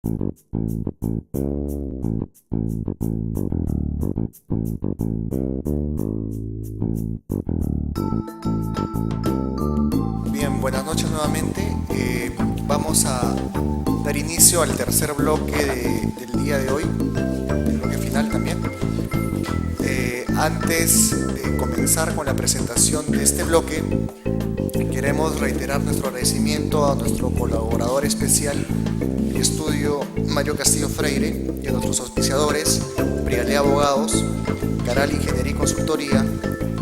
Bien, buenas noches nuevamente. Vamos a dar inicio al tercer bloque del día de hoy, el bloque final también. Antes de comenzar con la presentación de este bloque, queremos reiterar nuestro agradecimiento a nuestro colaborador especial, el estudio Mario Castillo Freire, y a nuestros auspiciadores, Brialé Abogados, Caral Ingeniería y Consultoría,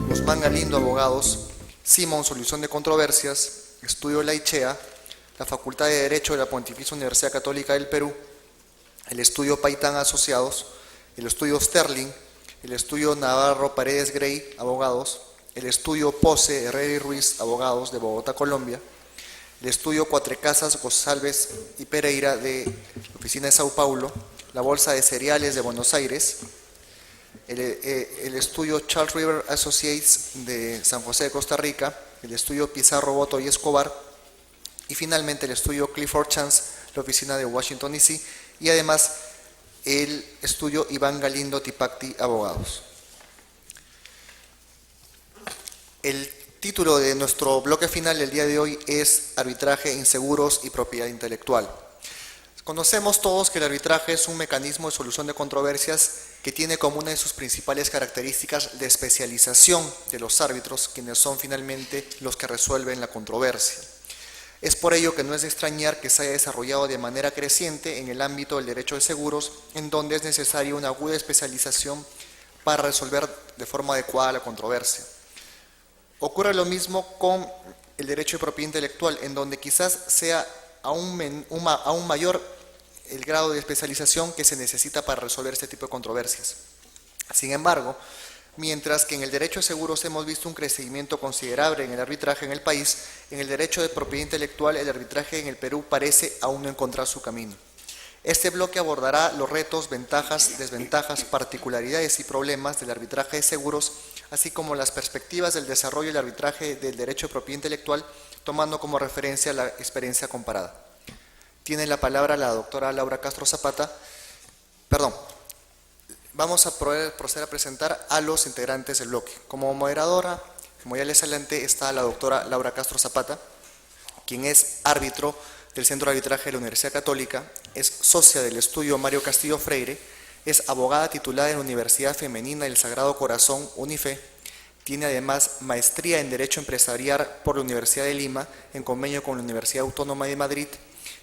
Guzmán Galindo Abogados, Simon Solución de Controversias, Estudio Laichea, la Facultad de Derecho de la Pontificia Universidad Católica del Perú, el Estudio Paitán Asociados, el Estudio Sterling, el Estudio Navarro Paredes Grey Abogados, el Estudio Pose Herrera y Ruiz Abogados de Bogotá, Colombia, el Estudio Cuatrecasas González y Pereira de la Oficina de Sao Paulo, la Bolsa de Cereales de Buenos Aires, el Estudio Charles River Associates de San José de Costa Rica, el Estudio Pizarro Boto y Escobar, y finalmente el Estudio Clifford Chance, la Oficina de Washington DC, y además el Estudio Iván Galindo Tipacti Abogados. El título de nuestro bloque final del día de hoy es Arbitraje, Inseguros y Propiedad Intelectual. Conocemos todos que el arbitraje es un mecanismo de solución de controversias que tiene como una de sus principales características la especialización de los árbitros, quienes son finalmente los que resuelven la controversia. Es por ello que no es de extrañar que se haya desarrollado de manera creciente en el ámbito del derecho de seguros, en donde es necesaria una aguda especialización para resolver de forma adecuada la controversia. Ocurre lo mismo con el derecho de propiedad intelectual, en donde quizás sea aún mayor el grado de especialización que se necesita para resolver este tipo de controversias. Sin embargo, mientras que en el derecho de seguros hemos visto un crecimiento considerable en el arbitraje en el país, en el derecho de propiedad intelectual el arbitraje en el Perú parece aún no encontrar su camino. Este bloque abordará los retos, ventajas, desventajas, particularidades y problemas del arbitraje de seguros, así como las perspectivas del desarrollo del arbitraje del derecho de propiedad intelectual, tomando como referencia la experiencia comparada. Tiene la palabra la doctora Laura Castro Zapata. Vamos a proceder a presentar a los integrantes del bloque. Como moderadora, como ya les adelanté, está la doctora Laura Castro Zapata, quien es árbitro del Centro de Arbitraje de la Universidad Católica, es socia del Estudio Mario Castillo Freire, es abogada titulada en la Universidad Femenina del Sagrado Corazón, UNIFE, tiene además maestría en Derecho Empresarial por la Universidad de Lima, en convenio con la Universidad Autónoma de Madrid,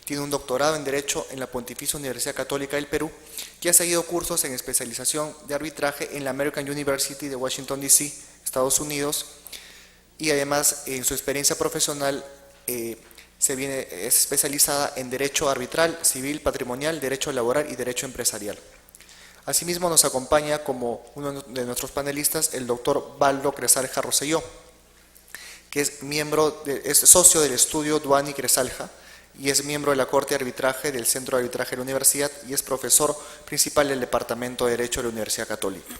tiene un doctorado en Derecho en la Pontificia Universidad Católica del Perú y ha seguido cursos en especialización de arbitraje en la American University de Washington, D.C., Estados Unidos, y además en su experiencia profesional es especializada en Derecho Arbitral, Civil, Patrimonial, Derecho Laboral y Derecho Empresarial. Asimismo nos acompaña como uno de nuestros panelistas el doctor Baldo Cresalja Rosselló, que es socio del estudio Duani Cresalja, y es miembro de la Corte de Arbitraje del Centro de Arbitraje de la Universidad y es profesor principal del Departamento de Derecho de la Universidad Católica.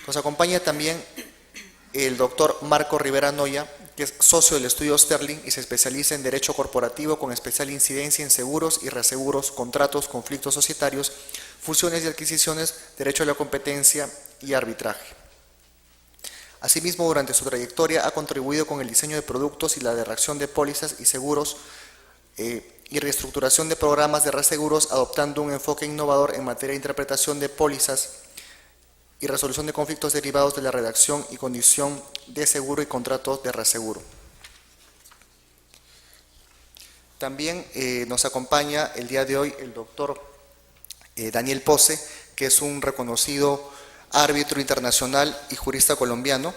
Nos acompaña también el doctor Marco Rivera Noya, que es socio del estudio Sterling y se especializa en Derecho Corporativo con especial incidencia en seguros y reaseguros, contratos, conflictos societarios, fusiones y adquisiciones, Derecho a la Competencia y Arbitraje. Asimismo, durante su trayectoria ha contribuido con el diseño de productos y la redacción de pólizas y seguros y reestructuración de programas de reaseguros, adoptando un enfoque innovador en materia de interpretación de pólizas y resolución de conflictos derivados de la redacción y condición de seguro y contratos de reaseguro. También nos acompaña el día de hoy el doctor Daniel Pose, que es un reconocido árbitro internacional y jurista colombiano,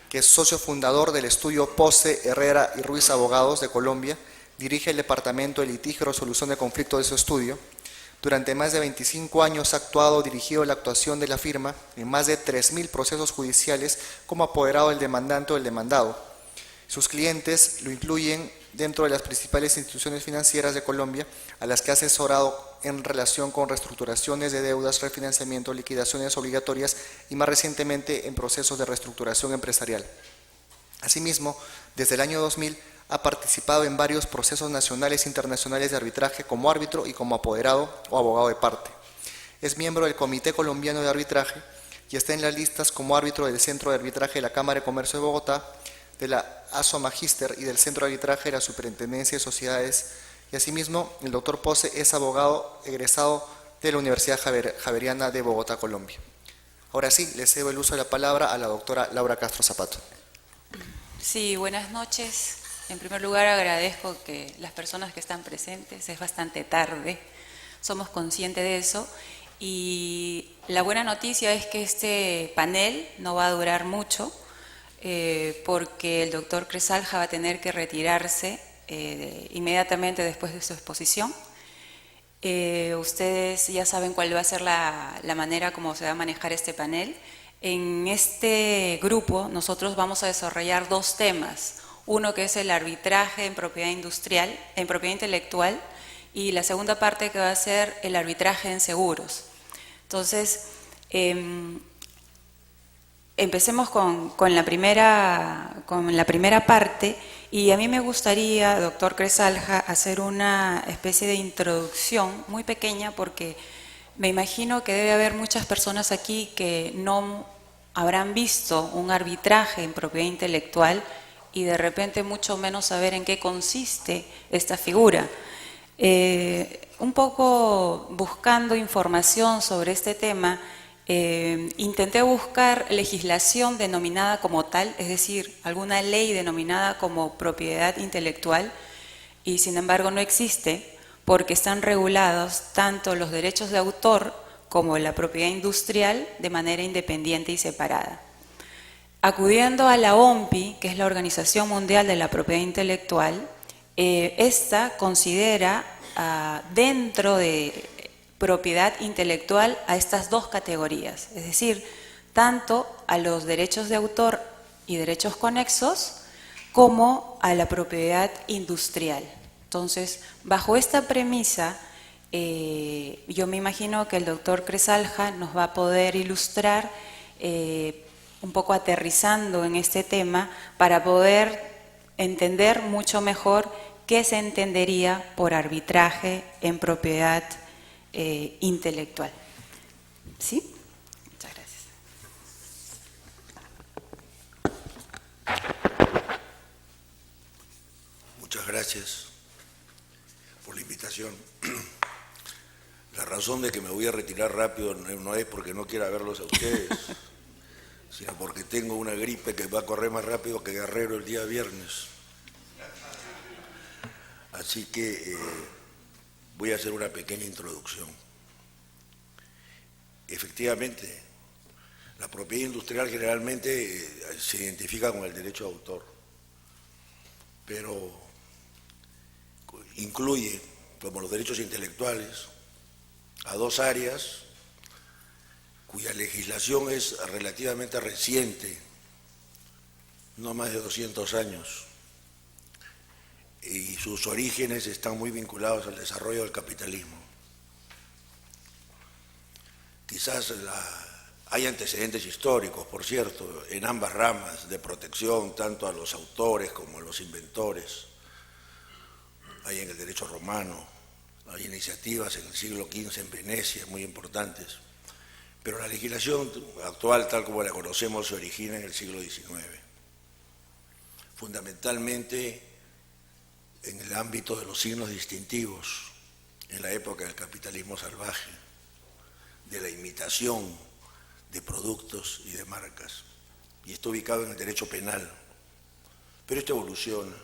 que es socio fundador del estudio Pose, Herrera y Ruiz Abogados de Colombia. Dirige el Departamento de Litigio y Resolución de Conflictos de su estudio. Durante más de 25 años ha actuado o dirigido la actuación de la firma en más de 3.000 procesos judiciales como apoderado del demandante o del demandado. Sus clientes lo incluyen dentro de las principales instituciones financieras de Colombia, a las que ha asesorado en relación con reestructuraciones de deudas, refinanciamiento, liquidaciones obligatorias y más recientemente en procesos de reestructuración empresarial. Asimismo, desde el año 2000 Ha participado en varios procesos nacionales e internacionales de arbitraje como árbitro y como apoderado o abogado de parte. Es miembro del Comité Colombiano de Arbitraje y está en las listas como árbitro del Centro de Arbitraje de la Cámara de Comercio de Bogotá, de la ASO Magíster y del Centro de Arbitraje de la Superintendencia de Sociedades. Y asimismo, el doctor Pose es abogado egresado de la Universidad Javeriana de Bogotá, Colombia. Ahora sí, le cedo el uso de la palabra a la doctora Laura Castro Zapato. Sí, buenas noches. En primer lugar, agradezco que las personas que están presentes, es bastante tarde, somos conscientes de eso. Y la buena noticia es que este panel no va a durar mucho, porque el doctor Cresalja va a tener que retirarse inmediatamente después de su exposición. Ustedes ya saben cuál va a ser la manera como se va a manejar este panel. En este grupo nosotros vamos a desarrollar dos temas. Uno que es el arbitraje en propiedad industrial, en propiedad intelectual, y la segunda parte que va a ser el arbitraje en seguros. Entonces, empecemos con la primera parte, y a mí me gustaría, doctor Cresalja, hacer una especie de introducción muy pequeña, porque me imagino que debe haber muchas personas aquí que no habrán visto un arbitraje en propiedad intelectual y de repente mucho menos saber en qué consiste esta figura. Un poco buscando información sobre este tema, intenté buscar legislación denominada como tal, es decir, alguna ley denominada como propiedad intelectual, y sin embargo no existe, porque están regulados tanto los derechos de autor como la propiedad industrial de manera independiente y separada. Acudiendo a la OMPI, que es la Organización Mundial de la Propiedad Intelectual, esta considera dentro de propiedad intelectual a estas dos categorías, es decir, tanto a los derechos de autor y derechos conexos como a la propiedad industrial. Entonces, bajo esta premisa, yo me imagino que el doctor Cresalja nos va a poder ilustrar un poco aterrizando en este tema para poder entender mucho mejor qué se entendería por arbitraje en propiedad intelectual. ¿Sí? Muchas gracias. Muchas gracias por la invitación. La razón de que me voy a retirar rápido no es porque no quiera verlos a ustedes, sino porque tengo una gripe que va a correr más rápido que Guerrero el día viernes. Así que voy a hacer una pequeña introducción. Efectivamente, la propiedad industrial generalmente se identifica con el derecho de autor, pero incluye, como los derechos intelectuales, a dos áreas cuya legislación es relativamente reciente, no más de 200 años, y sus orígenes están muy vinculados al desarrollo del capitalismo. Quizás hay antecedentes históricos, por cierto, en ambas ramas de protección, tanto a los autores como a los inventores. Hay en el derecho romano, hay iniciativas en el siglo XV en Venecia muy importantes, pero la legislación actual, tal como la conocemos, se origina en el siglo XIX, fundamentalmente en el ámbito de los signos distintivos, en la época del capitalismo salvaje, de la imitación de productos y de marcas, y está ubicado en el derecho penal. Pero esto evoluciona,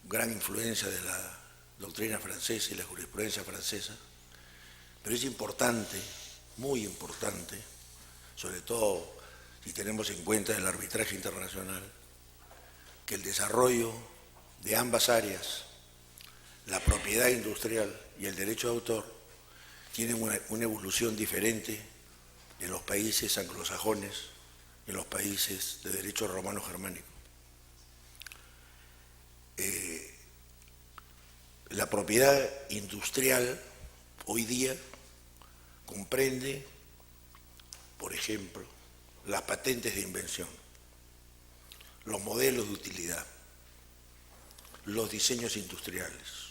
gran influencia de la doctrina francesa y la jurisprudencia francesa, pero es importante, muy importante, sobre todo si tenemos en cuenta el arbitraje internacional, que el desarrollo de ambas áreas, la propiedad industrial y el derecho de autor, tienen una evolución diferente en los países anglosajones, en los países de derecho romano-germánico. La propiedad industrial hoy día comprende, por ejemplo, las patentes de invención, los modelos de utilidad, los diseños industriales,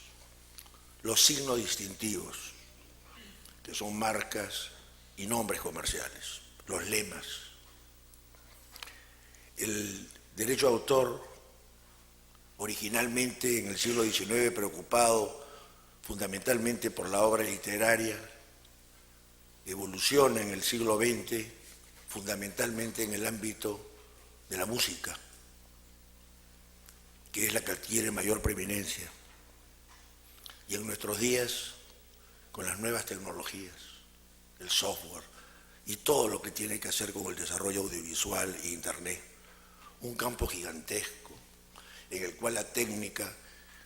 los signos distintivos, que son marcas y nombres comerciales, los lemas. El derecho de autor, originalmente en el siglo XIX preocupado fundamentalmente por la obra literaria, evoluciona en el siglo XX fundamentalmente en el ámbito de la música, que es la que adquiere mayor preeminencia. Y en nuestros días, con las nuevas tecnologías, el software y todo lo que tiene que hacer con el desarrollo audiovisual e Internet, un campo gigantesco en el cual la técnica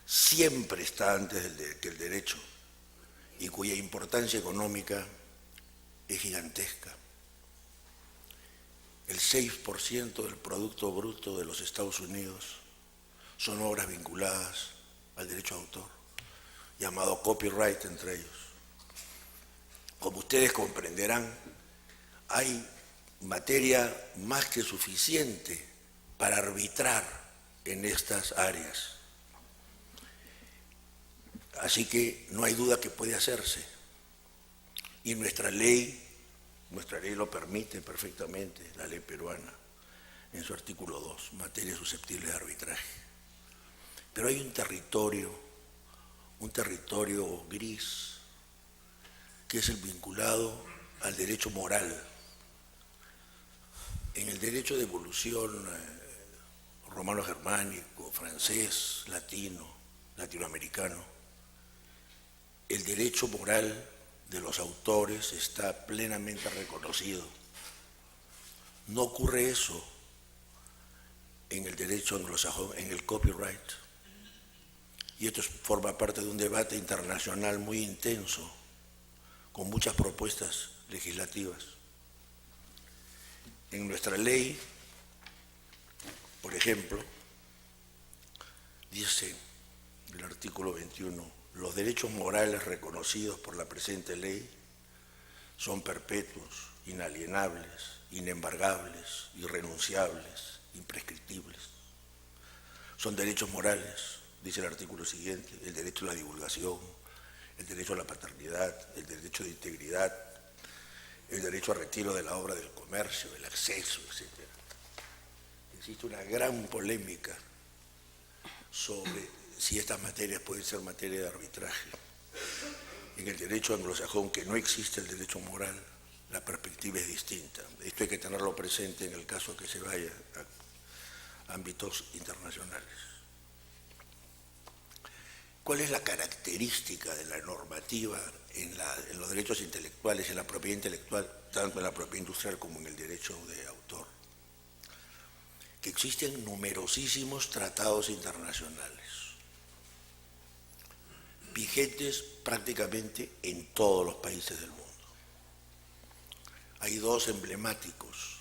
siempre está antes que el derecho y cuya importancia económica es gigantesca. El 6% del Producto Bruto de los Estados Unidos son obras vinculadas al derecho de autor, llamado copyright entre ellos. Como ustedes comprenderán, hay materia más que suficiente para arbitrar en estas áreas. Así que no hay duda que puede hacerse. Y nuestra ley lo permite perfectamente, la ley peruana, en su artículo 2, materia susceptible de arbitraje. Pero hay un territorio gris, que es el vinculado al derecho moral. En el derecho de evolución romano-germánico, francés, latinoamericano, el derecho moral de los autores está plenamente reconocido. No ocurre eso en el derecho anglosajón, en el copyright. Y esto forma parte de un debate internacional muy intenso, con muchas propuestas legislativas. En nuestra ley, por ejemplo, dice el artículo 21, los derechos morales reconocidos por la presente ley son perpetuos, inalienables, inembargables, irrenunciables, imprescriptibles. Son derechos morales, dice el artículo siguiente, el derecho a la divulgación, el derecho a la paternidad, el derecho de integridad, el derecho a retiro de la obra del comercio, el acceso, etc. Existe una gran polémica sobre si estas materias pueden ser materia de arbitraje. En el derecho anglosajón, que no existe el derecho moral, la perspectiva es distinta. Esto hay que tenerlo presente en el caso que se vaya a ámbitos internacionales. ¿Cuál es la característica de la normativa en los derechos intelectuales, en la propiedad intelectual, tanto en la propiedad industrial como en el derecho de autor? Que existen numerosísimos tratados internacionales, vigentes prácticamente en todos los países del mundo. Hay dos emblemáticos,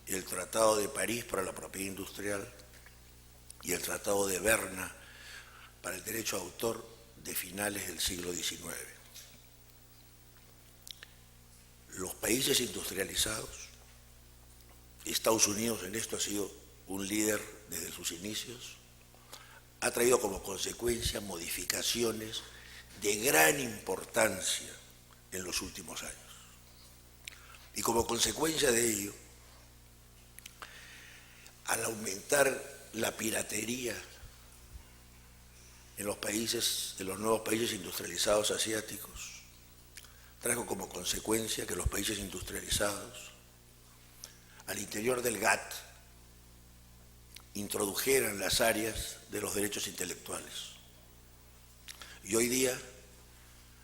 el Tratado de París para la propiedad industrial y el Tratado de Berna para el derecho de autor de finales del siglo XIX. Los países industrializados, Estados Unidos en esto ha sido un líder desde sus inicios, ha traído como consecuencia modificaciones de gran importancia en los últimos años. Y como consecuencia de ello, al aumentar la piratería en los nuevos países industrializados asiáticos, trajo como consecuencia que los países industrializados, al interior del GATT, introdujeran las áreas de los derechos intelectuales. Y hoy día,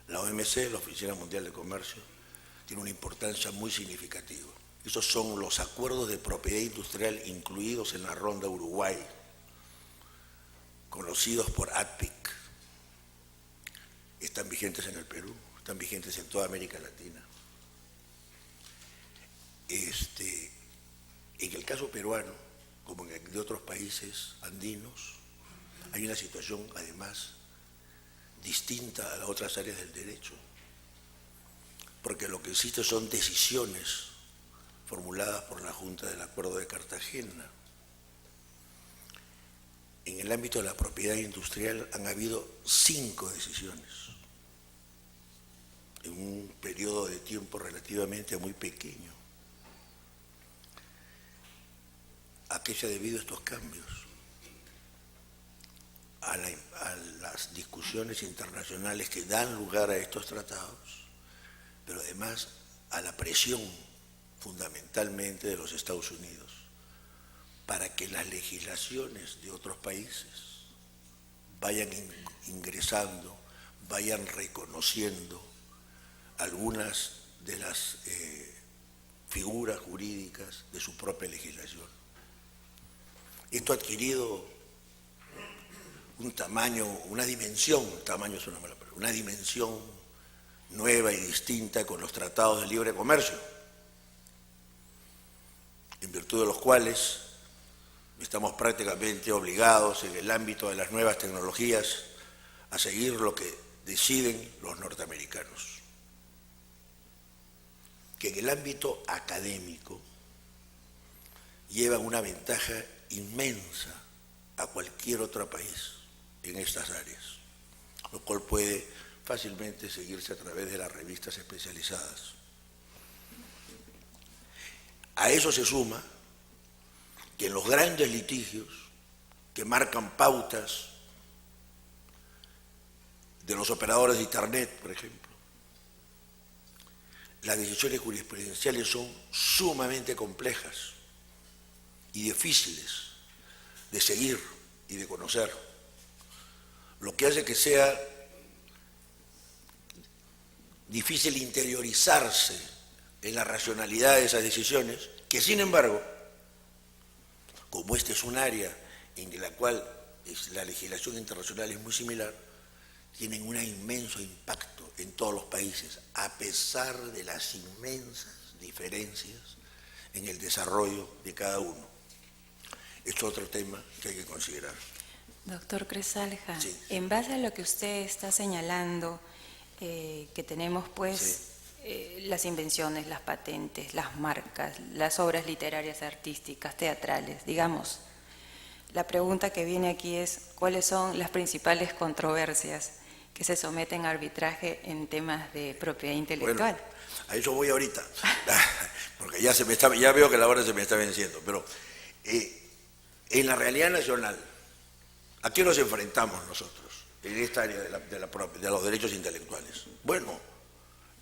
la OMC, la Oficina Mundial de Comercio, tiene una importancia muy significativa. Esos son los acuerdos de propiedad industrial incluidos en la Ronda Uruguay, conocidos por ADPIC. Están vigentes en el Perú, están vigentes en toda América Latina. En el caso peruano, como en el de otros países andinos, hay una situación además distinta a las otras áreas del derecho, porque lo que existe son decisiones formuladas por la Junta del Acuerdo de Cartagena. en el ámbito de la propiedad industrial han habido 5 decisiones en un periodo de tiempo relativamente muy pequeño. ¿A qué se ha debido estos cambios? A las discusiones internacionales que dan lugar a estos tratados, pero además a la presión fundamentalmente de los Estados Unidos para que las legislaciones de otros países vayan ingresando, vayan reconociendo algunas de las figuras jurídicas de su propia legislación. Esto ha adquirido un tamaño, una dimensión, tamaño es una mala palabra, una dimensión nueva y distinta con los tratados de libre comercio, en virtud de los cuales estamos prácticamente obligados en el ámbito de las nuevas tecnologías a seguir lo que deciden los norteamericanos. Que en el ámbito académico llevan una ventaja inmensa a cualquier otro país en estas áreas, lo cual puede fácilmente seguirse a través de las revistas especializadas. A eso se suma que en los grandes litigios que marcan pautas de los operadores de Internet, por ejemplo, las decisiones jurisprudenciales son sumamente complejas y difíciles de seguir y de conocer, lo que hace que sea difícil interiorizarse en la racionalidad de esas decisiones, que sin embargo, como este es un área en la cual la legislación internacional es muy similar, tienen un inmenso impacto en todos los países, a pesar de las inmensas diferencias en el desarrollo de cada uno. Es otro tema que hay que considerar. Doctor Cresalja, Sí. en base a lo que usted está señalando, que tenemos pues Sí. las invenciones, las patentes, las marcas, las obras literarias, artísticas, teatrales, digamos, la pregunta que viene aquí es ¿cuáles son las principales controversias que se someten a arbitraje en temas de propiedad intelectual? Bueno, a eso voy ahorita, porque ya veo que la hora se me está venciendo, pero en la realidad nacional, ¿a qué nos enfrentamos nosotros en esta área de los derechos intelectuales? Bueno,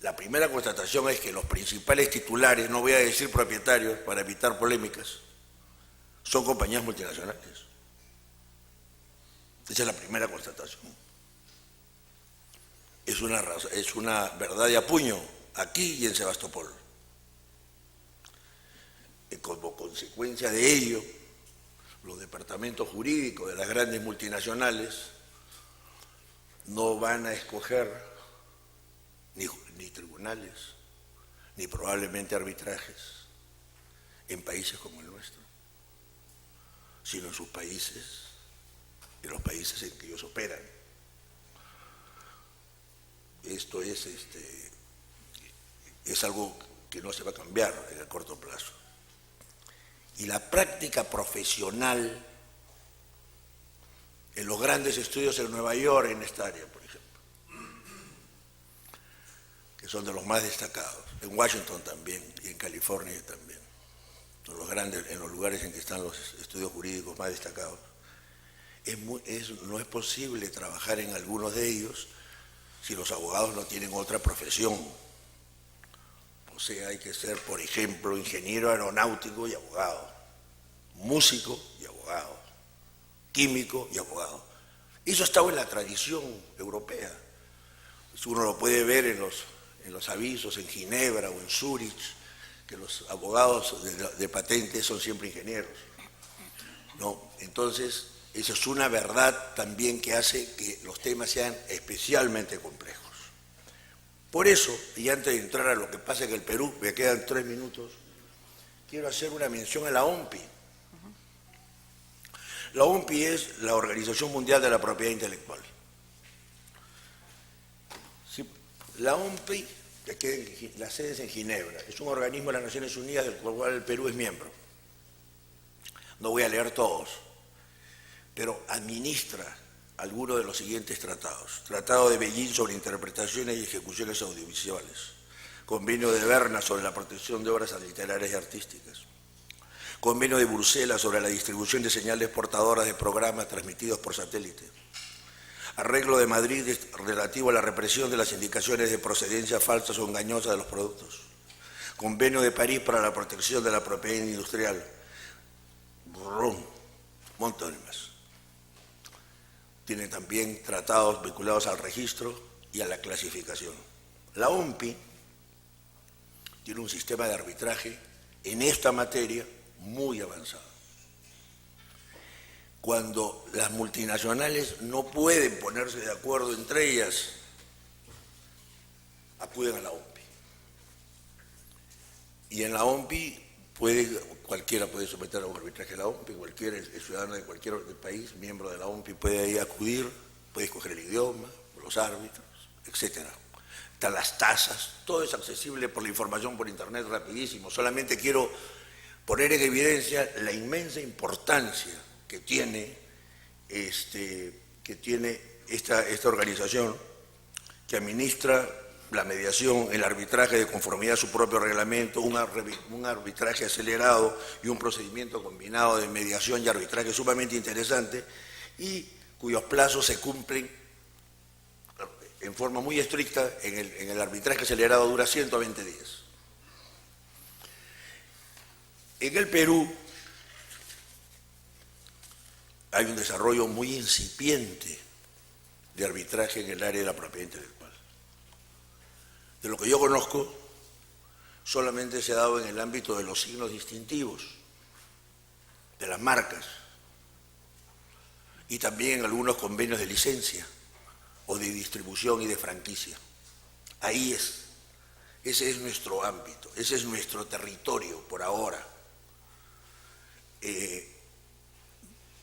la primera constatación es que los principales titulares, no voy a decir propietarios para evitar polémicas, son compañías multinacionales. Esa es la primera constatación. Es una verdad de apuño aquí y en Sebastopol. Y como consecuencia de ello, los departamentos jurídicos de las grandes multinacionales no van a escoger ni tribunales, ni probablemente arbitrajes en países como el nuestro, sino en sus países, en los países en que ellos operan. Esto es algo que no se va a cambiar en el corto plazo. Y la práctica profesional en los grandes estudios en Nueva York, en esta área, por ejemplo, que son de los más destacados, en Washington también y en California también, en los lugares en que están los estudios jurídicos más destacados, no es posible trabajar en algunos de ellos si los abogados no tienen otra profesión. O sea, hay que ser, por ejemplo, ingeniero aeronáutico y abogado, músico y abogado, químico y abogado. Eso ha estado en la tradición europea. Uno lo puede ver en los avisos en Ginebra o en Zúrich, que los abogados de patentes son siempre ingenieros, ¿no? Entonces, eso es una verdad también que hace que los temas sean especialmente complejos. Por eso, y antes de entrar a lo que pasa en el Perú, me quedan 3 minutos, quiero hacer una mención a la OMPI. La OMPI es la Organización Mundial de la Propiedad Intelectual. La OMPI, la sede es en Ginebra, es un organismo de las Naciones Unidas del cual el Perú es miembro. No voy a leer todos, pero administra algunos de los siguientes tratados. Tratado de Beijing sobre interpretaciones y ejecuciones audiovisuales. Convenio de Berna sobre la protección de obras literarias y artísticas. Convenio de Bruselas sobre la distribución de señales portadoras de programas transmitidos por satélite. Arreglo de Madrid relativo a la represión de las indicaciones de procedencia falsas o engañosas de los productos. Convenio de París para la protección de la propiedad industrial. Montones más. Tiene también tratados vinculados al registro y a la clasificación. La OMPI tiene un sistema de arbitraje en esta materia muy avanzado. Cuando las multinacionales no pueden ponerse de acuerdo entre ellas, acuden a la OMPI. Y en la OMPI cualquiera puede someter a un arbitraje a la OMPI, cualquier ciudadano de cualquier país, miembro de la OMPI, puede ahí acudir, puede escoger el idioma, los árbitros, etcétera. Están las tasas, todo es accesible por la información por internet rapidísimo. Solamente quiero poner en evidencia la inmensa importancia que tiene esta organización que administra la mediación, el arbitraje de conformidad a su propio reglamento, un arbitraje acelerado y un procedimiento combinado de mediación y arbitraje sumamente interesante y cuyos plazos se cumplen en forma muy estricta. En el arbitraje acelerado dura 120 días. En el Perú hay un desarrollo muy incipiente de arbitraje en el área de la propiedad intelectual. De lo que yo conozco, solamente se ha dado en el ámbito de los signos distintivos, de las marcas, y también en algunos convenios de licencia o de distribución y de franquicia. Ahí ese es nuestro ámbito, ese es nuestro territorio por ahora.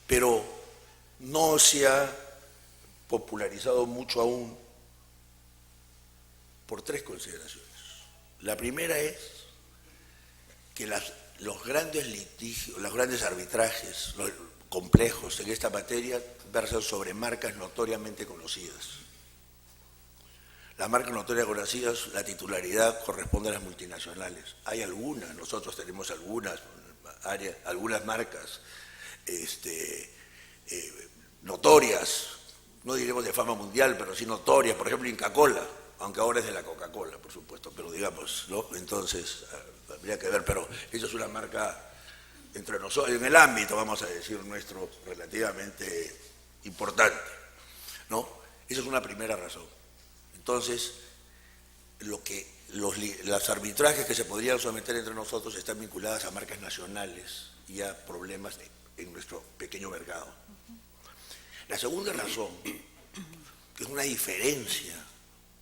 Pero no se ha popularizado mucho aún por tres consideraciones. La primera es que los grandes litigios, los grandes arbitrajes, los complejos en esta materia versan sobre marcas notoriamente conocidas. Las marcas notoriamente conocidas, la titularidad corresponde a las multinacionales. Hay algunas, nosotros tenemos algunas marcas notorias, no diremos de fama mundial, pero sí notorias, por ejemplo Inca-Cola, aunque ahora es de la Coca-Cola, por supuesto, pero digamos, ¿no? Entonces, habría que ver, pero eso es una marca entre nosotros, en el ámbito, vamos a decir, nuestro, relativamente importante, ¿no? Esa es una primera razón. Entonces, los arbitrajes que se podrían someter entre nosotros están vinculados a marcas nacionales y a problemas en nuestro pequeño mercado. La segunda razón, que es una diferencia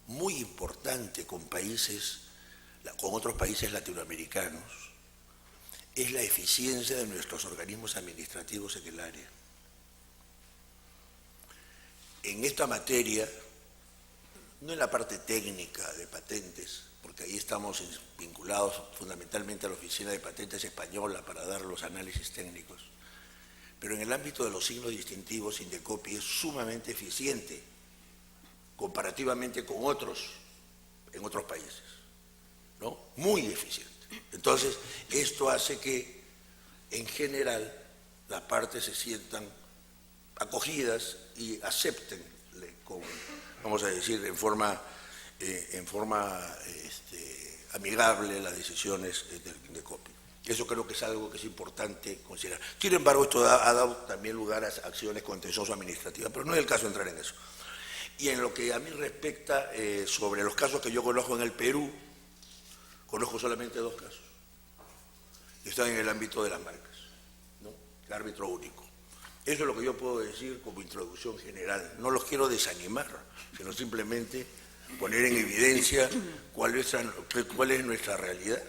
muy importante con otros países latinoamericanos, es la eficiencia de nuestros organismos administrativos en el área. En esta materia, no en la parte técnica de patentes, porque ahí estamos vinculados fundamentalmente a la Oficina de Patentes Española para dar los análisis técnicos, pero en el ámbito de los signos distintivos, Indecopi es sumamente eficiente comparativamente con otros en otros países, ¿no? Muy eficiente. Entonces, esto hace que, en general, las partes se sientan acogidas y acepten, vamos a decir, en forma amigable las decisiones de Indecopi. Eso creo que es algo que es importante considerar. Sin embargo, esto ha dado también lugar a acciones contencioso-administrativas, pero no es el caso entrar en eso. Y en lo que a mí respecta, sobre los casos que yo conozco en el Perú, conozco solamente dos casos. Están en el ámbito de las marcas, ¿no? El árbitro único. Eso es lo que yo puedo decir como introducción general. No los quiero desanimar, sino simplemente poner en evidencia cuál es nuestra realidad,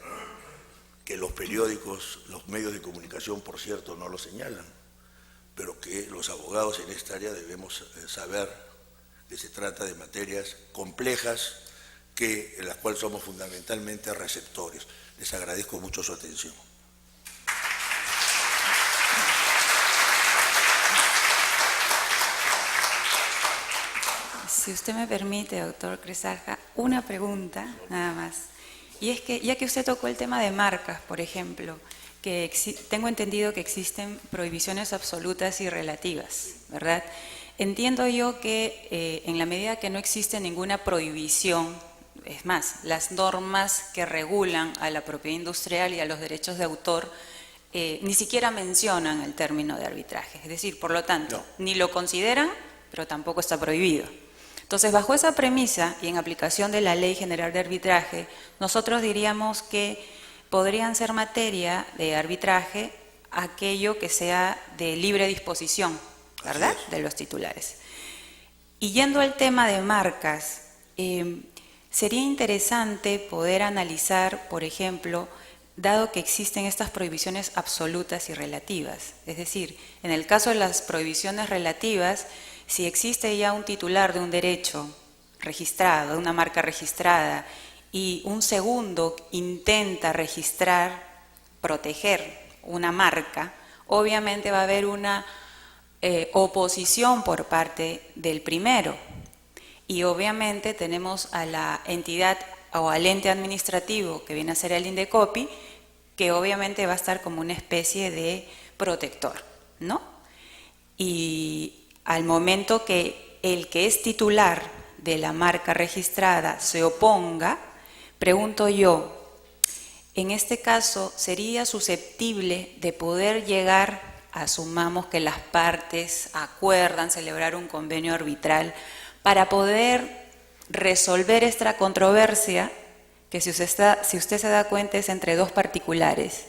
que los periódicos, los medios de comunicación, por cierto, no lo señalan, pero que los abogados en esta área debemos saber que se trata de materias complejas en las cuales somos fundamentalmente receptores. Les agradezco mucho su atención. Si usted me permite, doctor Cresalja, una pregunta nada más. Y es que, ya que usted tocó el tema de marcas, por ejemplo, que tengo entendido que existen prohibiciones absolutas y relativas, ¿verdad? Entiendo yo que en la medida que no existe ninguna prohibición, es más, las normas que regulan a la propiedad industrial y a los derechos de autor ni siquiera mencionan el término de arbitraje. Es decir, por lo tanto, ni lo consideran, pero tampoco está prohibido. Entonces, bajo esa premisa y en aplicación de la Ley General de Arbitraje, nosotros diríamos que podrían ser materia de arbitraje aquello que sea de libre disposición, ¿verdad?, de los titulares. Y yendo al tema de marcas, sería interesante poder analizar, por ejemplo, dado que existen estas prohibiciones absolutas y relativas. Es decir, en el caso de las prohibiciones relativas, si existe ya un titular de un derecho registrado, de una marca registrada, y un segundo intenta registrar, proteger una marca, obviamente va a haber una oposición por parte del primero. Y obviamente tenemos a la entidad o al ente administrativo que viene a ser el Indecopi, que obviamente va a estar como una especie de protector, ¿no? Y al momento que el que es titular de la marca registrada se oponga, pregunto yo, en este caso, ¿sería susceptible de poder llegar, asumamos que las partes acuerdan celebrar un convenio arbitral, para poder resolver esta controversia, que si usted se da cuenta es entre dos particulares?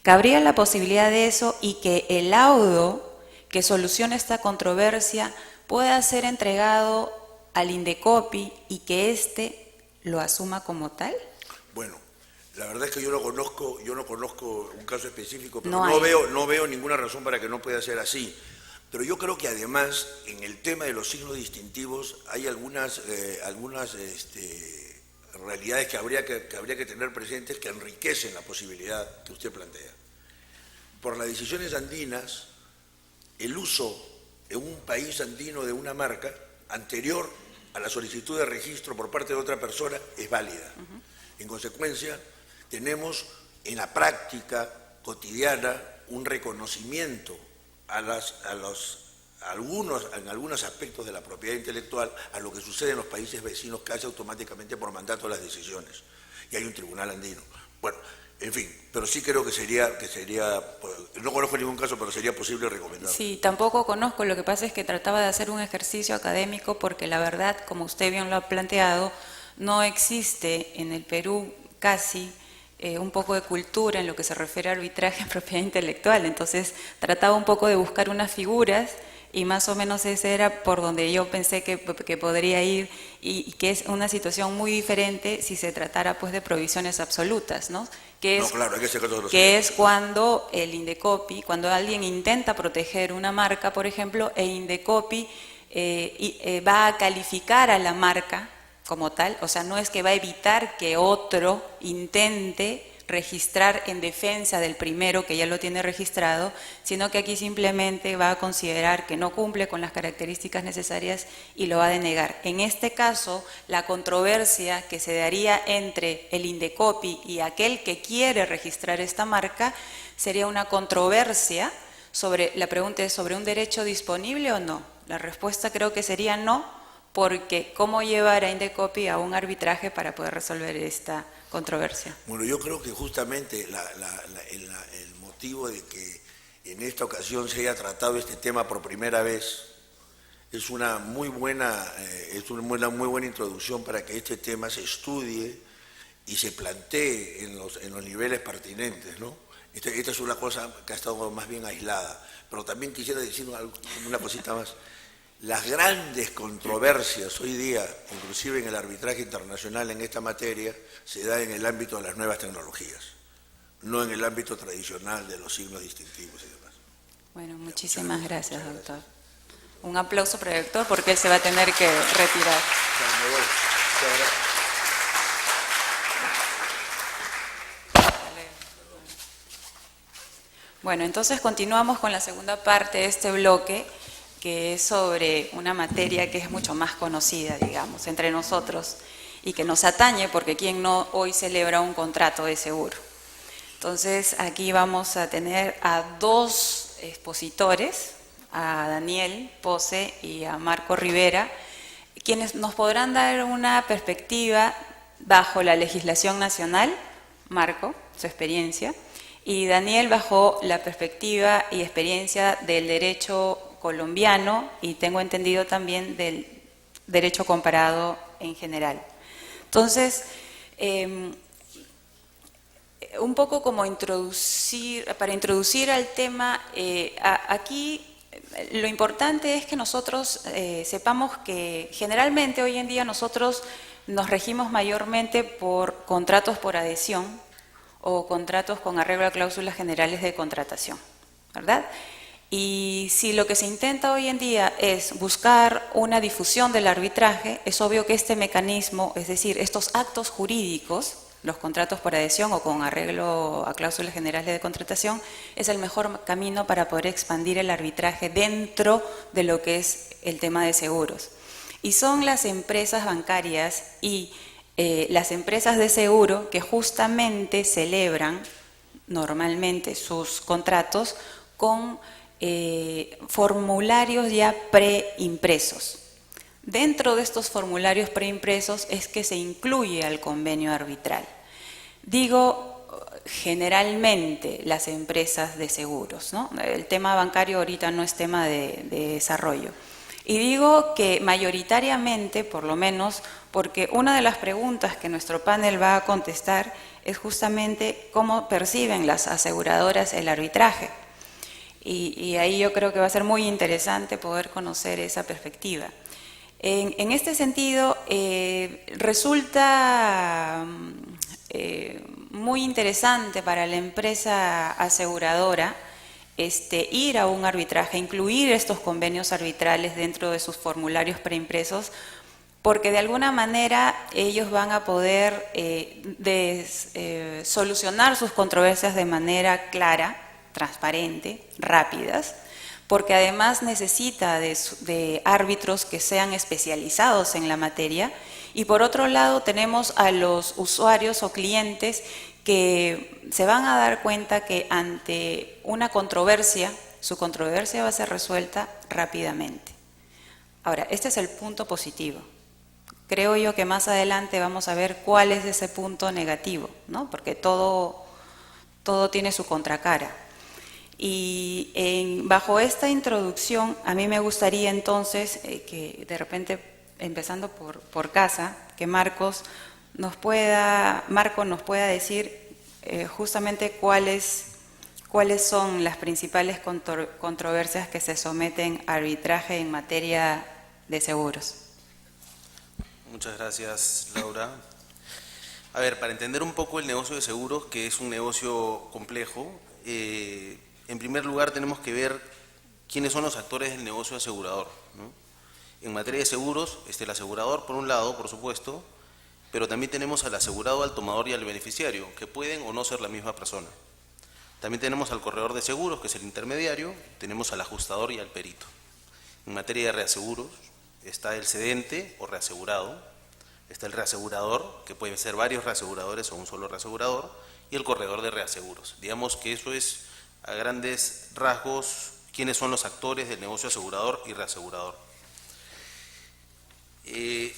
¿Cabría la posibilidad de eso y que el laudo que solucione esta controversia pueda ser entregado al Indecopi y que éste lo asuma como tal? Bueno, la verdad es que yo no conozco un caso específico, pero no veo ninguna razón para que no pueda ser así. Pero yo creo que además, en el tema de los signos distintivos, hay algunas realidades que habría que tener presentes que enriquecen la posibilidad que usted plantea. Por las decisiones andinas, el uso en un país andino de una marca anterior a la solicitud de registro por parte de otra persona es válida. En consecuencia, tenemos en la práctica cotidiana un reconocimiento en algunos aspectos de la propiedad intelectual a lo que sucede en los países vecinos casi automáticamente por mandato de las decisiones. Y hay un tribunal andino. Bueno, en fin, pero sí creo que sería, no conozco ningún caso, pero sería posible recomendarlo. Sí, tampoco conozco, lo que pasa es que trataba de hacer un ejercicio académico porque la verdad, como usted bien lo ha planteado, no existe en el Perú casi un poco de cultura en lo que se refiere a arbitraje en propiedad intelectual. Entonces trataba un poco de buscar unas figuras y más o menos ese era por donde yo pensé que podría ir y que es una situación muy diferente si se tratara pues de prohibiciones absolutas, ¿no? Que es cuando el Indecopi, cuando alguien intenta proteger una marca, por ejemplo, el Indecopi va a calificar a la marca como tal, o sea, no es que va a evitar que otro intente registrar en defensa del primero que ya lo tiene registrado, sino que aquí simplemente va a considerar que no cumple con las características necesarias y lo va a denegar. En este caso, la controversia que se daría entre el Indecopi y aquel que quiere registrar esta marca sería una controversia sobre, la pregunta es, ¿sobre un derecho disponible o no? La respuesta creo que sería no, porque ¿cómo llevar a Indecopi a un arbitraje para poder resolver esta controversia? Bueno, yo creo que justamente el motivo de que en esta ocasión se haya tratado este tema por primera vez es una muy buena introducción para que este tema se estudie y se plantee en los niveles pertinentes, ¿no? Esta es una cosa que ha estado más bien aislada, pero también quisiera decir una cosita más. Las grandes controversias hoy día, inclusive en el arbitraje internacional en esta materia, se da en el ámbito de las nuevas tecnologías, no en el ámbito tradicional de los signos distintivos y demás. Bueno, muchísimas gracias, doctor. Un aplauso para el doctor porque él se va a tener que retirar. Bueno, entonces continuamos con la segunda parte de este bloque, que es sobre una materia que es mucho más conocida, digamos, entre nosotros y que nos atañe porque quien no hoy celebra un contrato de seguro. Entonces aquí vamos a tener a dos expositores, a Daniel Pose y a Marco Rivera, quienes nos podrán dar una perspectiva bajo la legislación nacional, Marco, su experiencia, y Daniel bajo la perspectiva y experiencia del derecho colombiano y tengo entendido también del derecho comparado en general. Entonces, un poco como para introducir al tema, aquí lo importante es que nosotros sepamos que generalmente hoy en día nosotros nos regimos mayormente por contratos por adhesión o contratos con arreglo a cláusulas generales de contratación, ¿verdad? Y si lo que se intenta hoy en día es buscar una difusión del arbitraje, es obvio que este mecanismo, es decir, estos actos jurídicos, los contratos por adhesión o con arreglo a cláusulas generales de contratación, es el mejor camino para poder expandir el arbitraje dentro de lo que es el tema de seguros. Y son las empresas bancarias y las empresas de seguro que justamente celebran normalmente sus contratos con formularios ya preimpresos. Dentro de estos formularios preimpresos es que se incluye al convenio arbitral. Digo, generalmente las empresas de seguros, ¿no? El tema bancario ahorita no es tema de desarrollo. Y digo que mayoritariamente, por lo menos, porque una de las preguntas que nuestro panel va a contestar es justamente cómo perciben las aseguradoras el arbitraje. Y ahí yo creo que va a ser muy interesante poder conocer esa perspectiva. En este sentido, resulta muy interesante para la empresa aseguradora ir a un arbitraje, incluir estos convenios arbitrales dentro de sus formularios preimpresos, porque de alguna manera ellos van a poder solucionar sus controversias de manera clara, transparente, rápidas, porque además necesita de árbitros que sean especializados en la materia. Y por otro lado tenemos a los usuarios o clientes que se van a dar cuenta que ante una controversia, su controversia va a ser resuelta rápidamente. Ahora, este es el punto positivo. Creo yo que más adelante vamos a ver cuál es ese punto negativo, ¿no? Porque todo tiene su contracara. Y bajo esta introducción, a mí me gustaría entonces que de repente, empezando por casa, que Marco nos pueda decir justamente cuáles son las principales controversias que se someten a arbitraje en materia de seguros. Muchas gracias, Laura. A ver, para entender un poco el negocio de seguros, que es un negocio complejo, en primer lugar tenemos que ver quiénes son los actores del negocio asegurador, ¿no? En materia de seguros, el asegurador por un lado, por supuesto, pero también tenemos al asegurado, al tomador y al beneficiario, que pueden o no ser la misma persona. También tenemos al corredor de seguros, que es el intermediario, tenemos al ajustador y al perito. En materia de reaseguros, está el cedente o reasegurado, está el reasegurador, que pueden ser varios reaseguradores o un solo reasegurador, y el corredor de reaseguros. Digamos que eso es, a grandes rasgos, quiénes son los actores del negocio asegurador y reasegurador. El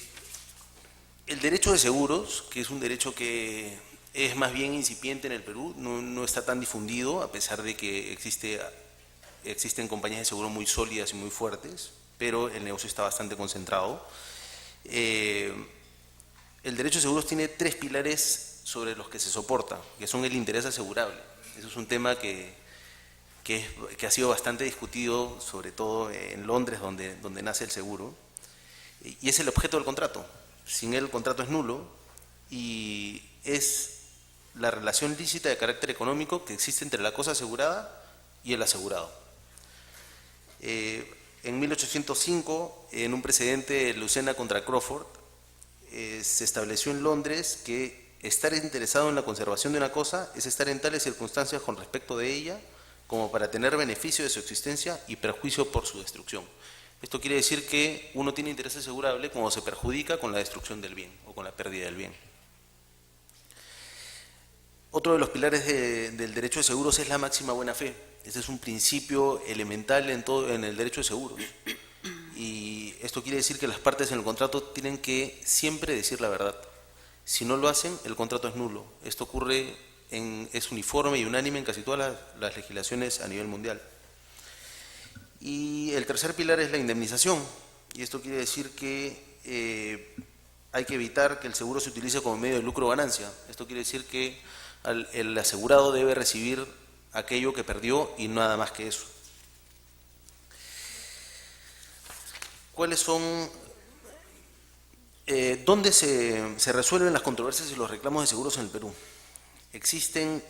derecho de seguros, que es un derecho que es más bien incipiente en el Perú, no está tan difundido, a pesar de que existen compañías de seguro muy sólidas y muy fuertes, pero el negocio está bastante concentrado. El derecho de seguros tiene tres pilares sobre los que se soporta, que son el interés asegurable. Eso es un tema que ha sido bastante discutido, sobre todo en Londres, donde nace el seguro, y es el objeto del contrato. Sin él el contrato es nulo y es la relación lícita de carácter económico que existe entre la cosa asegurada y el asegurado. En 1805, en un precedente de Lucena contra Crawford, se estableció en Londres que estar interesado en la conservación de una cosa es estar en tales circunstancias con respecto de ella como para tener beneficio de su existencia y perjuicio por su destrucción. Esto quiere decir que uno tiene interés asegurable cuando se perjudica con la destrucción del bien o con la pérdida del bien. Otro de los pilares del derecho de seguros es la máxima buena fe. Este es un principio elemental en el derecho de seguros. Y esto quiere decir que las partes en el contrato tienen que siempre decir la verdad. Si no lo hacen, el contrato es nulo. Esto ocurre, es uniforme y unánime en casi todas las legislaciones a nivel mundial. Y el tercer pilar es la indemnización. Y esto quiere decir que hay que evitar que el seguro se utilice como medio de lucro o ganancia. Esto quiere decir que el asegurado debe recibir aquello que perdió y nada más que eso. ¿Cuáles son, dónde se resuelven las controversias y los reclamos de seguros en el Perú? Existen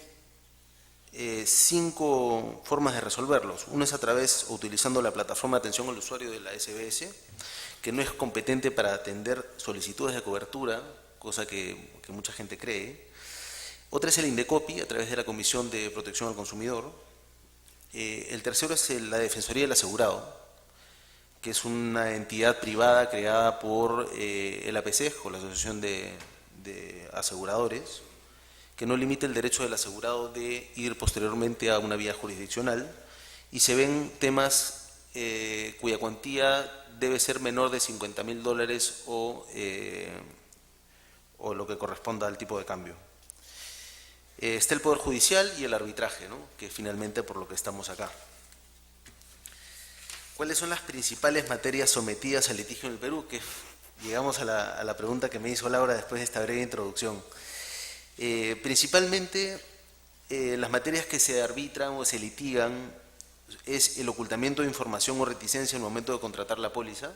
5 formas de resolverlos. Uno es a través o utilizando la plataforma de atención al usuario de la SBS, que no es competente para atender solicitudes de cobertura, cosa que mucha gente cree. Otra es el Indecopi, a través de la Comisión de Protección al Consumidor. El tercero es la Defensoría del Asegurado, que es una entidad privada creada por el APCEJ, o la Asociación de Aseguradores, que no limita el derecho del asegurado de ir posteriormente a una vía jurisdiccional, y se ven temas cuya cuantía debe ser menor de $50.000 o lo que corresponda al tipo de cambio. Está el Poder Judicial y el arbitraje, ¿no?, que finalmente por lo que estamos acá. ¿Cuáles son las principales materias sometidas al litigio en el Perú? Que llegamos a la pregunta que me hizo Laura después de esta breve introducción. Principalmente, las materias que se arbitran o se litigan es el ocultamiento de información o reticencia en el momento de contratar la póliza,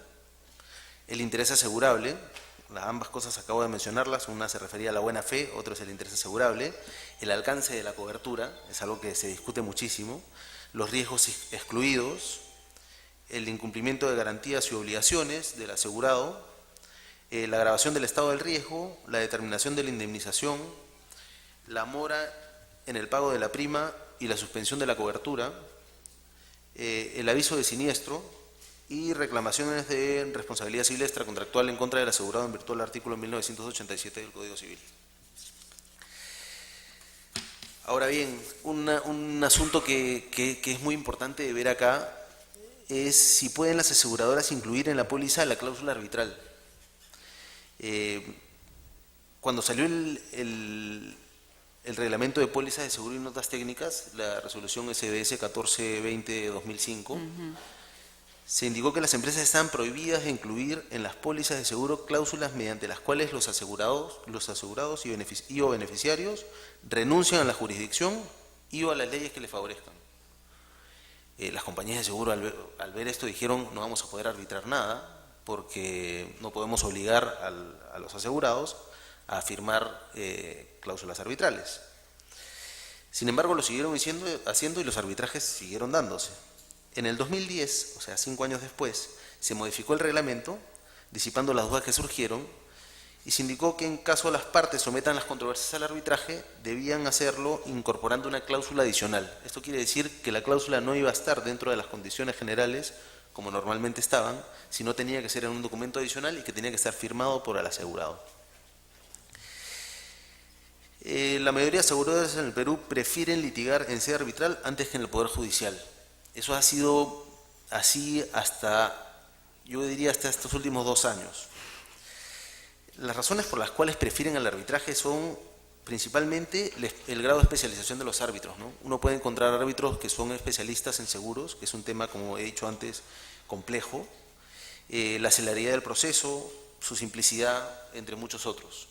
el interés asegurable, ambas cosas acabo de mencionarlas, una se refería a la buena fe, otro es el interés asegurable, el alcance de la cobertura, es algo que se discute muchísimo, los riesgos excluidos, el incumplimiento de garantías y obligaciones del asegurado, la agravación del estado del riesgo, la determinación de la indemnización, la mora en el pago de la prima y la suspensión de la cobertura, el aviso de siniestro y reclamaciones de responsabilidad civil extracontractual en contra del asegurado en virtud del artículo 1987 del Código Civil. Ahora bien, un asunto que es muy importante de ver acá es si pueden las aseguradoras incluir en la póliza la cláusula arbitral. Cuando salió el reglamento de pólizas de seguro y notas técnicas, la resolución SBS 1420 de 2005, se indicó que las empresas estaban prohibidas de incluir en las pólizas de seguro cláusulas mediante las cuales los asegurados y o beneficiarios renuncian a la jurisdicción y o a las leyes que les favorezcan. Las compañías de seguro al ver esto dijeron: no vamos a poder arbitrar nada porque no podemos obligar a los asegurados a firmar cláusulas arbitrales. Sin embargo, lo siguieron haciendo y los arbitrajes siguieron dándose. En el 2010, o sea, 5 años después, se modificó el reglamento, disipando las dudas que surgieron, y se indicó que en caso las partes sometan las controversias al arbitraje, debían hacerlo incorporando una cláusula adicional. Esto quiere decir que la cláusula no iba a estar dentro de las condiciones generales, como normalmente estaban, sino tenía que ser en un documento adicional y que tenía que estar firmado por el asegurado. La mayoría de aseguradoras en el Perú prefieren litigar en sede arbitral antes que en el Poder Judicial. Eso ha sido así yo diría hasta estos últimos 2 años. Las razones por las cuales prefieren el arbitraje son principalmente el grado de especialización de los árbitros, ¿no? Uno puede encontrar árbitros que son especialistas en seguros, que es un tema, como he dicho antes, complejo, la celeridad del proceso, su simplicidad, entre muchos otros.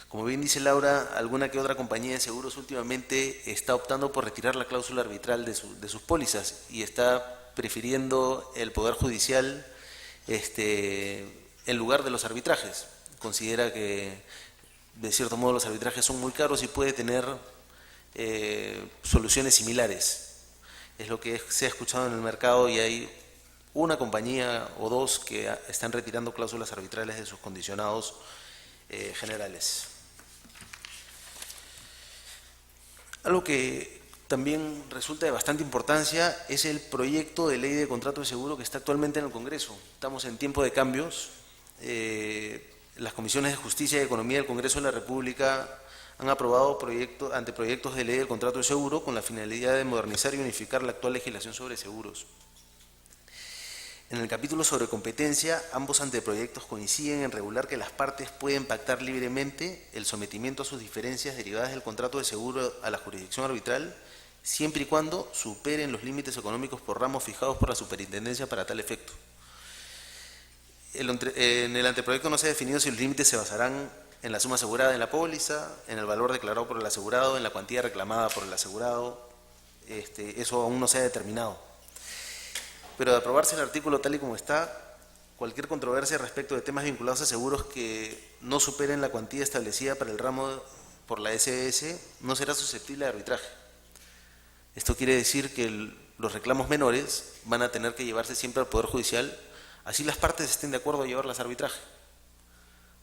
Como bien dice Laura, alguna que otra compañía de seguros últimamente está optando por retirar la cláusula arbitral de sus pólizas y está prefiriendo el Poder Judicial en lugar de los arbitrajes. Considera que, de cierto modo, los arbitrajes son muy caros y puede tener soluciones similares. Es lo que se ha escuchado en el mercado y hay una compañía o dos que están retirando cláusulas arbitrales de sus condicionados generales. Algo que también resulta de bastante importancia es el proyecto de ley de contrato de seguro que está actualmente en el Congreso. Estamos en tiempo de cambios. Las comisiones de Justicia y Economía del Congreso de la República han aprobado anteproyectos de ley del contrato de seguro con la finalidad de modernizar y unificar la actual legislación sobre seguros. En el capítulo sobre competencia, ambos anteproyectos coinciden en regular que las partes pueden pactar libremente el sometimiento a sus diferencias derivadas del contrato de seguro a la jurisdicción arbitral, siempre y cuando superen los límites económicos por ramos fijados por la superintendencia para tal efecto. En el anteproyecto no se ha definido si los límites se basarán en la suma asegurada en la póliza, en el valor declarado por el asegurado, en la cuantía reclamada por el asegurado. Eso aún no se ha determinado. Pero de aprobarse el artículo tal y como está, cualquier controversia respecto de temas vinculados a seguros que no superen la cuantía establecida para el ramo por la SBS no será susceptible de arbitraje. Esto quiere decir que los reclamos menores van a tener que llevarse siempre al Poder Judicial, así las partes estén de acuerdo a llevarlas a arbitraje,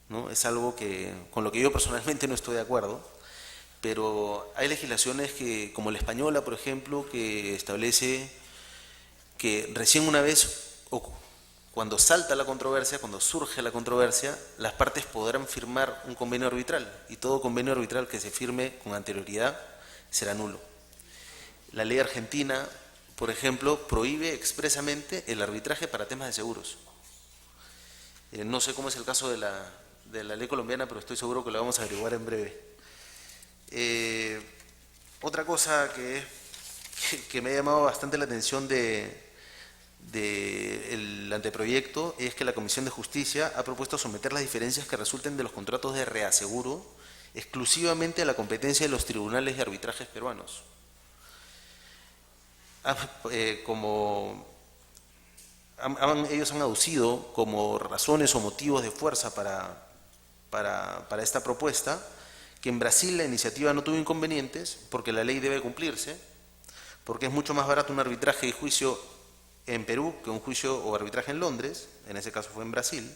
¿no? Es algo con lo que yo personalmente no estoy de acuerdo, pero hay legislaciones como la española, por ejemplo, que establece que recién una vez, o cuando salta la controversia, cuando surge la controversia, las partes podrán firmar un convenio arbitral y todo convenio arbitral que se firme con anterioridad será nulo. La ley argentina, por ejemplo, prohíbe expresamente el arbitraje para temas de seguros. No sé cómo es el caso de la ley colombiana, pero estoy seguro que lo vamos a averiguar en breve. Otra cosa que me ha llamado bastante la atención del anteproyecto es que la Comisión de Justicia ha propuesto someter las diferencias que resulten de los contratos de reaseguro exclusivamente a la competencia de los tribunales de arbitrajes peruanos. Ellos han aducido como razones o motivos de fuerza para esta propuesta que en Brasil la iniciativa no tuvo inconvenientes porque la ley debe cumplirse, porque es mucho más barato un arbitraje y juicio en Perú que un juicio o arbitraje en Londres, en ese caso fue en Brasil,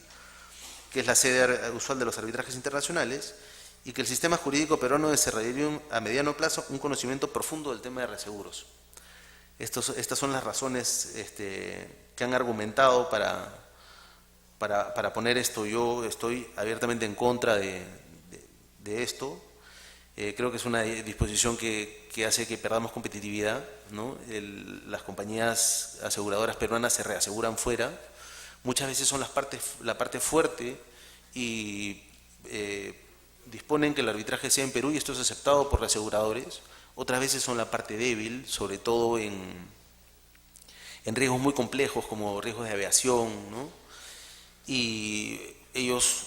que es la sede usual de los arbitrajes internacionales, y que el sistema jurídico peruano desarrollaría a mediano plazo un conocimiento profundo del tema de reaseguros. Estas son las razones que han argumentado para poner esto. Yo estoy abiertamente en contra de esto. Creo que es una disposición que hace que perdamos competitividad, ¿no? Las compañías aseguradoras peruanas se reaseguran fuera. Muchas veces son la parte fuerte y disponen que el arbitraje sea en Perú y esto es aceptado por los aseguradores. Otras veces son la parte débil, sobre todo en riesgos muy complejos como riesgos de aviación, ¿no? Y ellos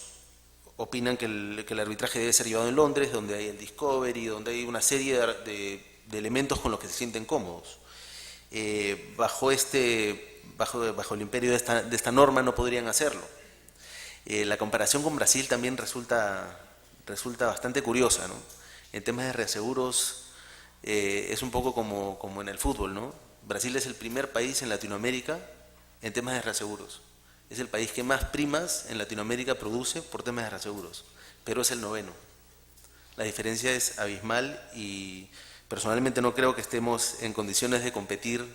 opinan que el arbitraje debe ser llevado en Londres, donde hay el Discovery, donde hay una serie de elementos con los que se sienten cómodos. Bajo el imperio de esta norma no podrían hacerlo. La comparación con Brasil también resulta bastante curiosa, ¿no? En temas de reaseguros es un poco como en el fútbol, ¿no? Brasil es el primer país en Latinoamérica en temas de reaseguros. Es el país que más primas en Latinoamérica produce por temas de reaseguros. Perú es el 9º. La diferencia es abismal y personalmente no creo que estemos en condiciones de competir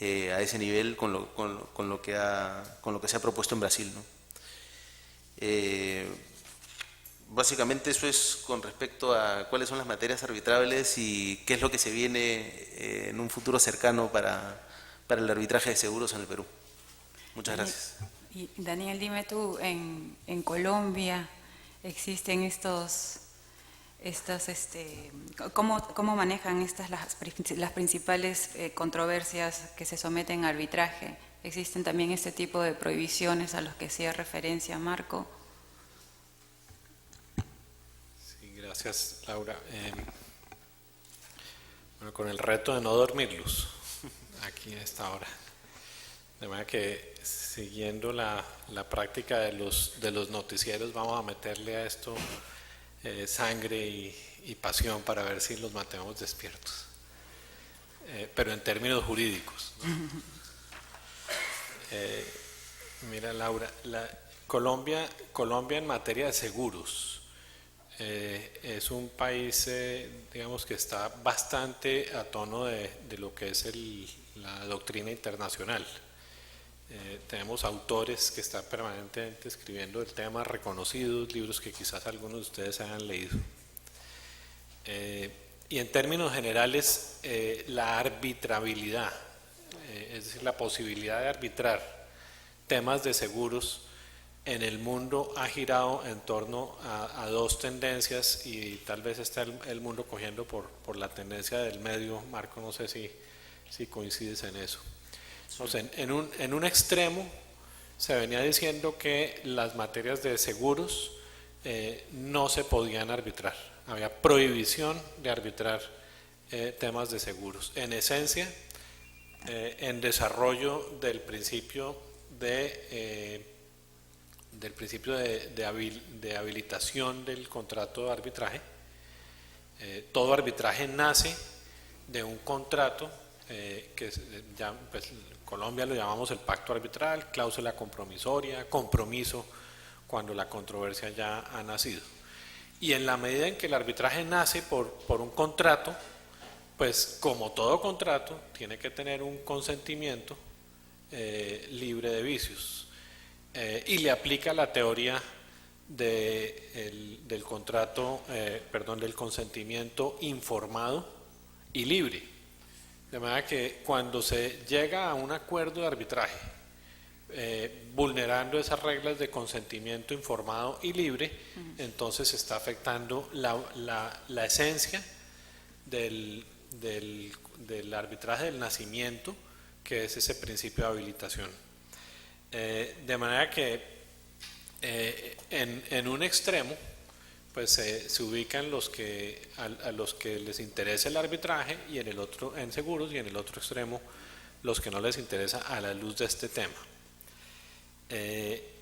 a ese nivel con lo que se ha propuesto en Brasil, ¿no? Básicamente eso es con respecto a cuáles son las materias arbitrables y qué es lo que se viene en un futuro cercano para el arbitraje de seguros en el Perú. Muchas gracias. Y Daniel, dime tú, en Colombia existen ¿cómo manejan las principales controversias que se someten a arbitraje? ¿Existen también este tipo de prohibiciones a los que hacía referencia Marco? Sí, gracias, Laura. Bueno, con el reto de no dormirlos aquí a esta hora. De manera que siguiendo la práctica de los noticieros, vamos a meterle a esto sangre y pasión para ver si los mantenemos despiertos. Pero en términos jurídicos, ¿no? Mira, Laura, Colombia en materia de seguros es un país, digamos, que está bastante a tono de lo que es la doctrina internacional. Tenemos autores que están permanentemente escribiendo el tema, reconocidos, libros que quizás algunos de ustedes hayan leído. Y en términos generales, la arbitrabilidad, es decir, la posibilidad de arbitrar temas de seguros en el mundo ha girado en torno a dos tendencias, y tal vez está el mundo cogiendo por la tendencia del medio. Marco, no sé si coincides en eso. Entonces, en un extremo se venía diciendo que las materias de seguros no se podían arbitrar. Había prohibición de arbitrar temas de seguros. En esencia, en desarrollo del principio de habilitación del contrato de arbitraje. Todo arbitraje nace de un contrato que ya, pues, en Colombia lo llamamos el pacto arbitral, cláusula compromisoria, compromiso cuando la controversia ya ha nacido. Y en la medida en que el arbitraje nace por un contrato, pues como todo contrato tiene que tener un consentimiento libre de vicios, y le aplica la teoría del contrato, del consentimiento informado y libre. De manera que cuando se llega a un acuerdo de arbitraje, vulnerando esas reglas de consentimiento informado y libre, entonces se está afectando la esencia del arbitraje del nacimiento, que es ese principio de habilitación. De manera que en un extremo pues se ubican a los que les interesa el arbitraje, y en el otro en seguros, y en el otro extremo los que no les interesa a la luz de este tema.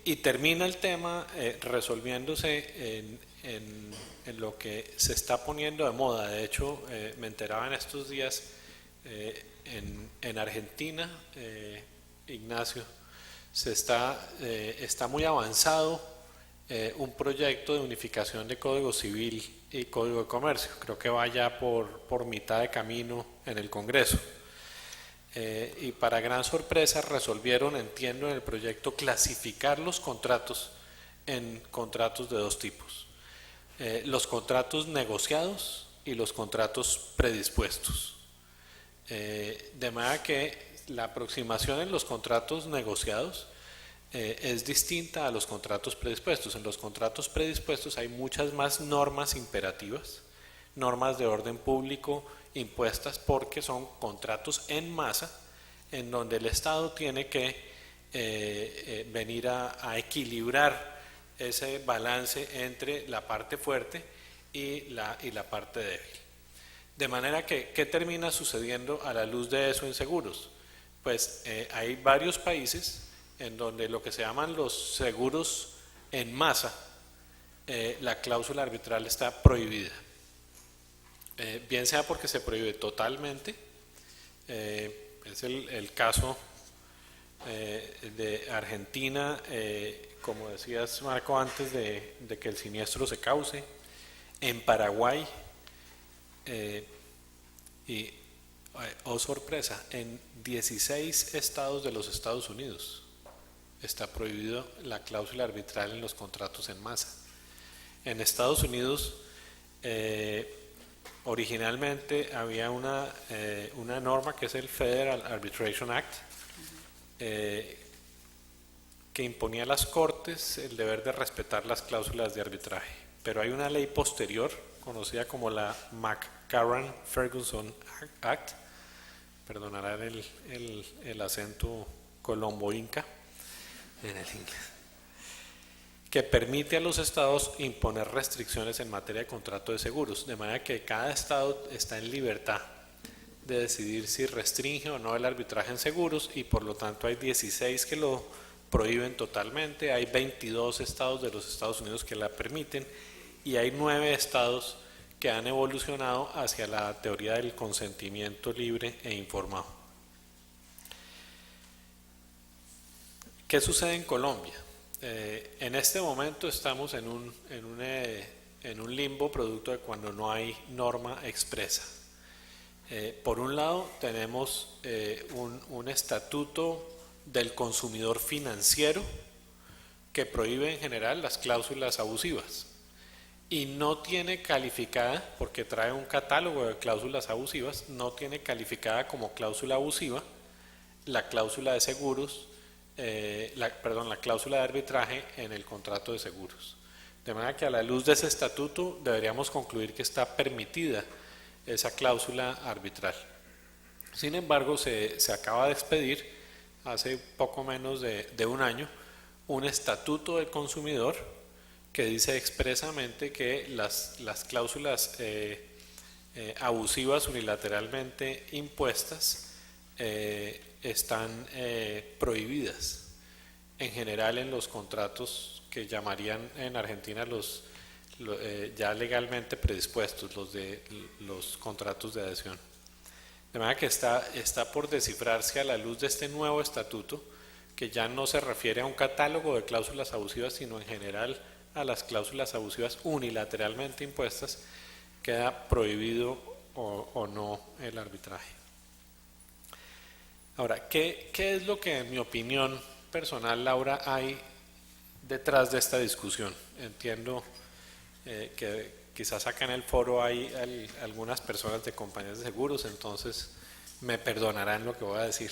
Y termina el tema resolviéndose en lo que se está poniendo de moda. De hecho, me enteraba en estos días, en Argentina, Ignacio, está muy avanzado un proyecto de unificación de Código Civil y Código de Comercio. Creo que va ya por mitad de camino en el Congreso. Y para gran sorpresa resolvieron, entiendo, en el proyecto clasificar los contratos en contratos de dos tipos: los contratos negociados y los contratos predispuestos. De manera que la aproximación en los contratos negociados es distinta a los contratos predispuestos. En los contratos predispuestos hay muchas más normas imperativas, normas de orden público impuestas, porque son contratos en masa en donde el Estado tiene que venir a equilibrar ese balance entre la parte fuerte y la parte débil. De manera que, ¿qué termina sucediendo a la luz de eso en seguros? Pues hay varios países en donde lo que se llaman los seguros en masa, la cláusula arbitral está prohibida. Bien sea porque se prohíbe totalmente, es el caso de Argentina, como decías, Marco, antes de que el siniestro se cause. En Paraguay, y oh sorpresa, en 16 estados de los Estados Unidos está prohibido la cláusula arbitral en los contratos en masa. En Estados Unidos, originalmente había una norma que es el Federal Arbitration Act, que imponía a las cortes el deber de respetar las cláusulas de arbitraje. Pero hay una ley posterior, conocida como la McCarran-Ferguson Act, perdonarán el acento colombo-inca en el inglés, que permite a los estados imponer restricciones en materia de contrato de seguros, de manera que cada estado está en libertad de decidir si restringe o no el arbitraje en seguros, y por lo tanto hay 16 que lo prohíben totalmente, hay 22 estados de los Estados Unidos que la permiten, y hay 9 estados que han evolucionado hacia la teoría del consentimiento libre e informado. ¿Qué sucede en Colombia? En este momento estamos en un en un limbo producto de cuando no hay norma expresa. Por un lado tenemos un estatuto del consumidor financiero que prohíbe en general las cláusulas abusivas y no tiene calificada, porque trae un catálogo de cláusulas abusivas, no tiene calificada como cláusula abusiva la cláusula de seguros, la cláusula de arbitraje en el contrato de seguros. De manera que a la luz de ese estatuto deberíamos concluir que está permitida esa cláusula arbitral. Sin embargo, se acaba de expedir hace poco menos de un año un estatuto del consumidor que dice expresamente que las cláusulas abusivas unilateralmente impuestas están prohibidas en general en los contratos que llamarían en Argentina ya legalmente predispuestos, los contratos de adhesión. De manera que está por descifrarse a la luz de este nuevo estatuto, que ya no se refiere a un catálogo de cláusulas abusivas, sino en general a las cláusulas abusivas unilateralmente impuestas, queda prohibido o no el arbitraje. Ahora, ¿qué es lo que en mi opinión personal, Laura, hay detrás de esta discusión? Entiendo que quizás acá en el foro hay algunas personas de compañías de seguros, entonces me perdonarán lo que voy a decir.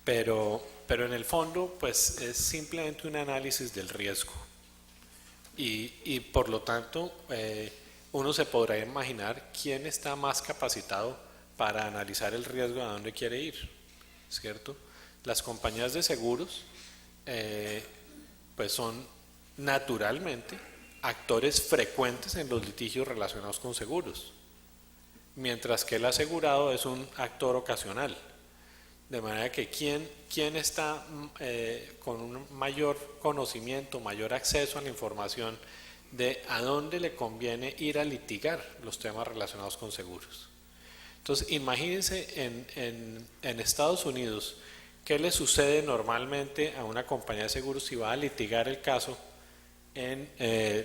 Pero en el fondo, pues es simplemente un análisis del riesgo. Y por lo tanto, uno se podrá imaginar quién está más capacitado para analizar el riesgo a dónde quiere ir, ¿cierto? Las compañías de seguros, pues son naturalmente actores frecuentes en los litigios relacionados con seguros, mientras que el asegurado es un actor ocasional. De manera que ¿quién está con un mayor conocimiento, mayor acceso a la información de a dónde le conviene ir a litigar los temas relacionados con seguros? Entonces, imagínense en Estados Unidos, ¿qué le sucede normalmente a una compañía de seguros si va a litigar el caso en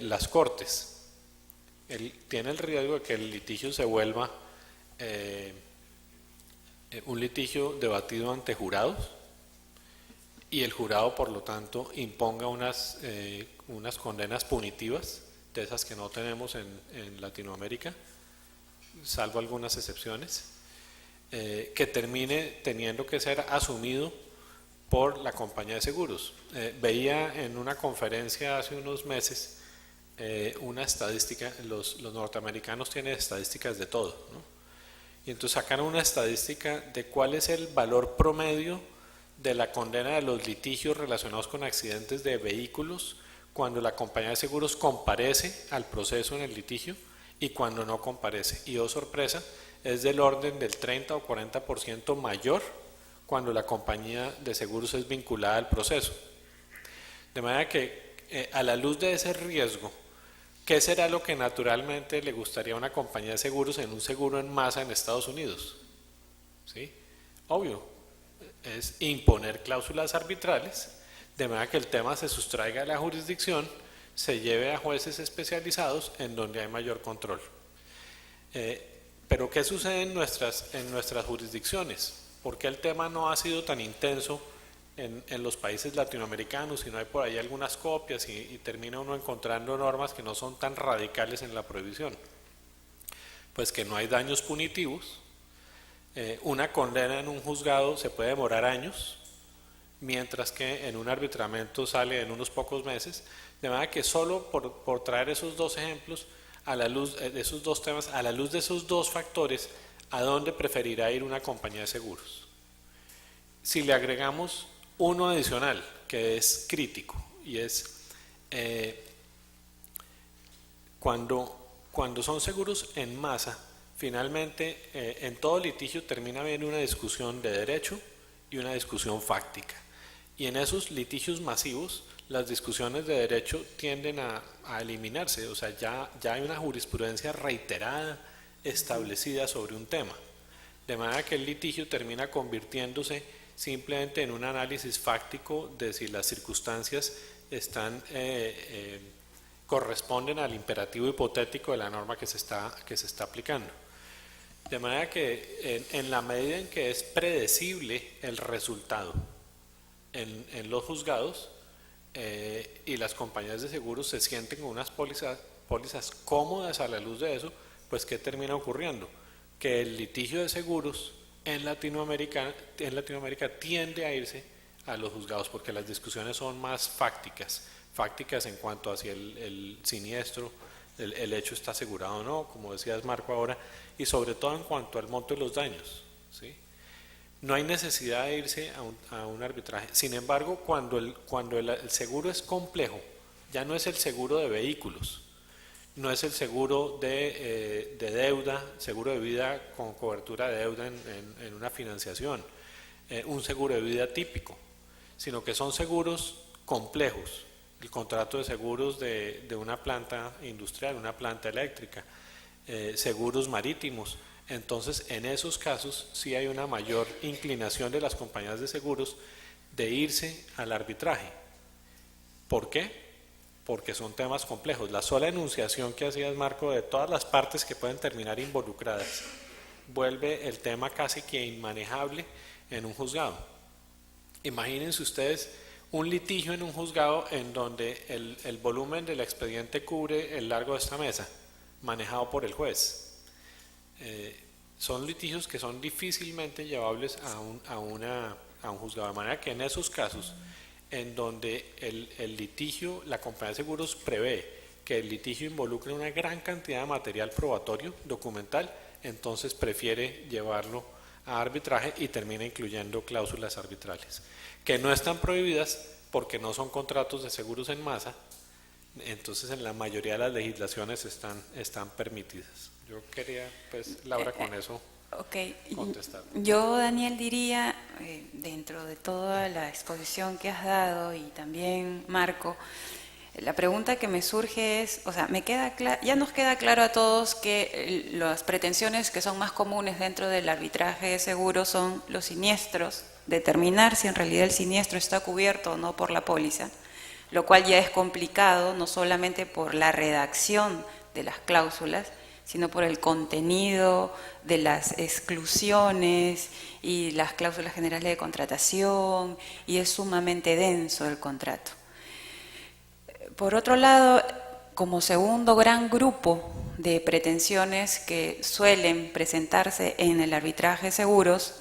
las cortes? Tiene el riesgo de que el litigio se vuelva un litigio debatido ante jurados y el jurado, por lo tanto, imponga unas condenas punitivas, de esas que no tenemos en Latinoamérica, salvo algunas excepciones, que termine teniendo que ser asumido por la compañía de seguros. Veía en una conferencia hace unos meses una estadística, los norteamericanos tienen estadísticas de todo, ¿no? Y entonces sacaron una estadística de cuál es el valor promedio de la condena de los litigios relacionados con accidentes de vehículos cuando la compañía de seguros comparece al proceso en el litigio y cuando no comparece. Y oh sorpresa, es del orden del 30 o 40% mayor cuando la compañía de seguros es vinculada al proceso. De manera que a la luz de ese riesgo, ¿qué será lo que naturalmente le gustaría a una compañía de seguros en un seguro en masa en Estados Unidos? ¿Sí? Obvio, es imponer cláusulas arbitrales, de manera que el tema se sustraiga de la jurisdicción, se lleve a jueces especializados en donde hay mayor control. Pero ¿qué sucede en nuestras jurisdicciones? ¿Por qué el tema no ha sido tan intenso en los países latinoamericanos, si no hay por ahí algunas copias y termina uno encontrando normas que no son tan radicales en la prohibición? Pues que no hay daños punitivos, una condena en un juzgado se puede demorar años, mientras que en un arbitramiento sale en unos pocos meses, de manera que solo por traer esos dos ejemplos, a la luz de esos dos temas, a la luz de esos dos factores, ¿a dónde preferirá ir una compañía de seguros? Si le agregamos uno adicional que es crítico y es cuando son seguros en masa, finalmente en todo litigio termina habiendo una discusión de derecho y una discusión fáctica, y en esos litigios masivos las discusiones de derecho tienden a eliminarse, o sea, ya hay una jurisprudencia reiterada establecida sobre un tema, de manera que el litigio termina convirtiéndose simplemente en un análisis fáctico de si las circunstancias están corresponden al imperativo hipotético de la norma que se está aplicando. De manera que en la medida en que es predecible el resultado en los juzgados y las compañías de seguros se sienten con unas pólizas cómodas a la luz de eso, pues ¿qué termina ocurriendo? Que el litigio de seguros en Latinoamérica tiende a irse a los juzgados porque las discusiones son más fácticas en cuanto a si el siniestro, el hecho está asegurado o no, como decías Marco ahora, y sobre todo en cuanto al monto de los daños, ¿sí? No hay necesidad de irse a un arbitraje. Sin embargo, cuando el seguro es complejo, ya no es el seguro de vehículos, no es el seguro de deuda, seguro de vida con cobertura de deuda en una financiación, un seguro de vida típico, sino que son seguros complejos. El contrato de seguros de una planta industrial, una planta eléctrica, seguros marítimos. Entonces, en esos casos sí hay una mayor inclinación de las compañías de seguros de irse al arbitraje. ¿Por qué? Porque son temas complejos. La sola enunciación que hacías, Marco, de todas las partes que pueden terminar involucradas, vuelve el tema casi que inmanejable en un juzgado. Imagínense ustedes un litigio en un juzgado en donde el volumen del expediente cubre el largo de esta mesa, manejado por el juez. Son litigios que son difícilmente llevables a un juzgado, de manera que en esos casos en donde el litigio, la compañía de seguros prevé que el litigio involucre una gran cantidad de material probatorio, documental, entonces prefiere llevarlo a arbitraje y termina incluyendo cláusulas arbitrales, que no están prohibidas porque no son contratos de seguros en masa, entonces en la mayoría de las legislaciones están permitidas. Yo quería, pues, Laura, con eso contestar. Yo, Daniel, diría, dentro de toda la exposición que has dado y también Marco, la pregunta que me surge es, o sea, ya nos queda claro a todos que las pretensiones que son más comunes dentro del arbitraje de seguros son los siniestros, determinar si en realidad el siniestro está cubierto o no por la póliza, lo cual ya es complicado, no solamente por la redacción de las cláusulas, sino por el contenido de las exclusiones y las cláusulas generales de contratación, y es sumamente denso el contrato. Por otro lado, como segundo gran grupo de pretensiones que suelen presentarse en el arbitraje de seguros,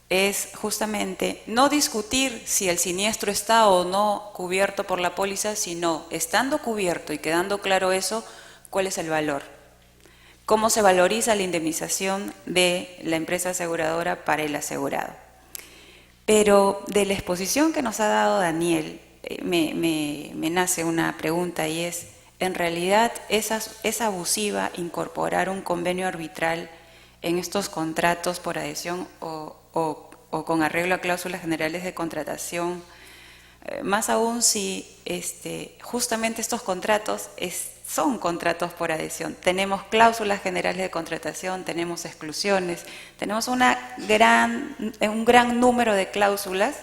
es justamente no discutir si el siniestro está o no cubierto por la póliza, sino, estando cubierto y quedando claro eso, cuál es el valor. Cómo se valoriza la indemnización de la empresa aseguradora para el asegurado. Pero de la exposición que nos ha dado Daniel, me nace una pregunta, y es, ¿en realidad es abusiva incorporar un convenio arbitral en estos contratos por adhesión o con arreglo a cláusulas generales de contratación? Más aún si justamente estos contratos son contratos por adhesión. Tenemos cláusulas generales de contratación, tenemos exclusiones, tenemos un gran número de cláusulas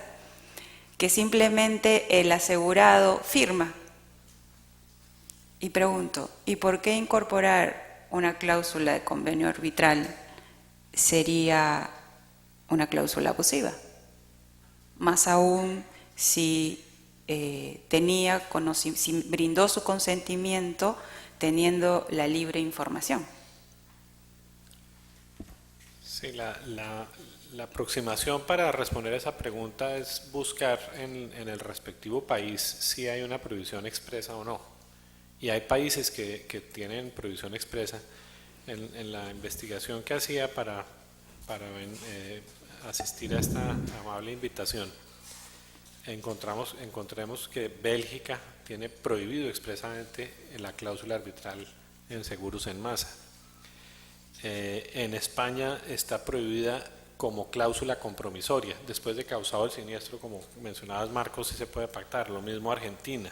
que simplemente el asegurado firma. Y pregunto, ¿y por qué incorporar una cláusula de convenio arbitral sería una cláusula abusiva? Más aún si si brindó su consentimiento teniendo la libre información. Sí, la aproximación para responder a esa pregunta es buscar en el respectivo país si hay una prohibición expresa o no. Y hay países que tienen prohibición expresa. En la investigación que hacía para asistir a esta amable invitación, encontremos que Bélgica tiene prohibido expresamente la cláusula arbitral en seguros en masa. En España está prohibida como cláusula compromisoria. Después de causado el siniestro, como mencionabas, Marcos, sí se puede pactar. Lo mismo Argentina.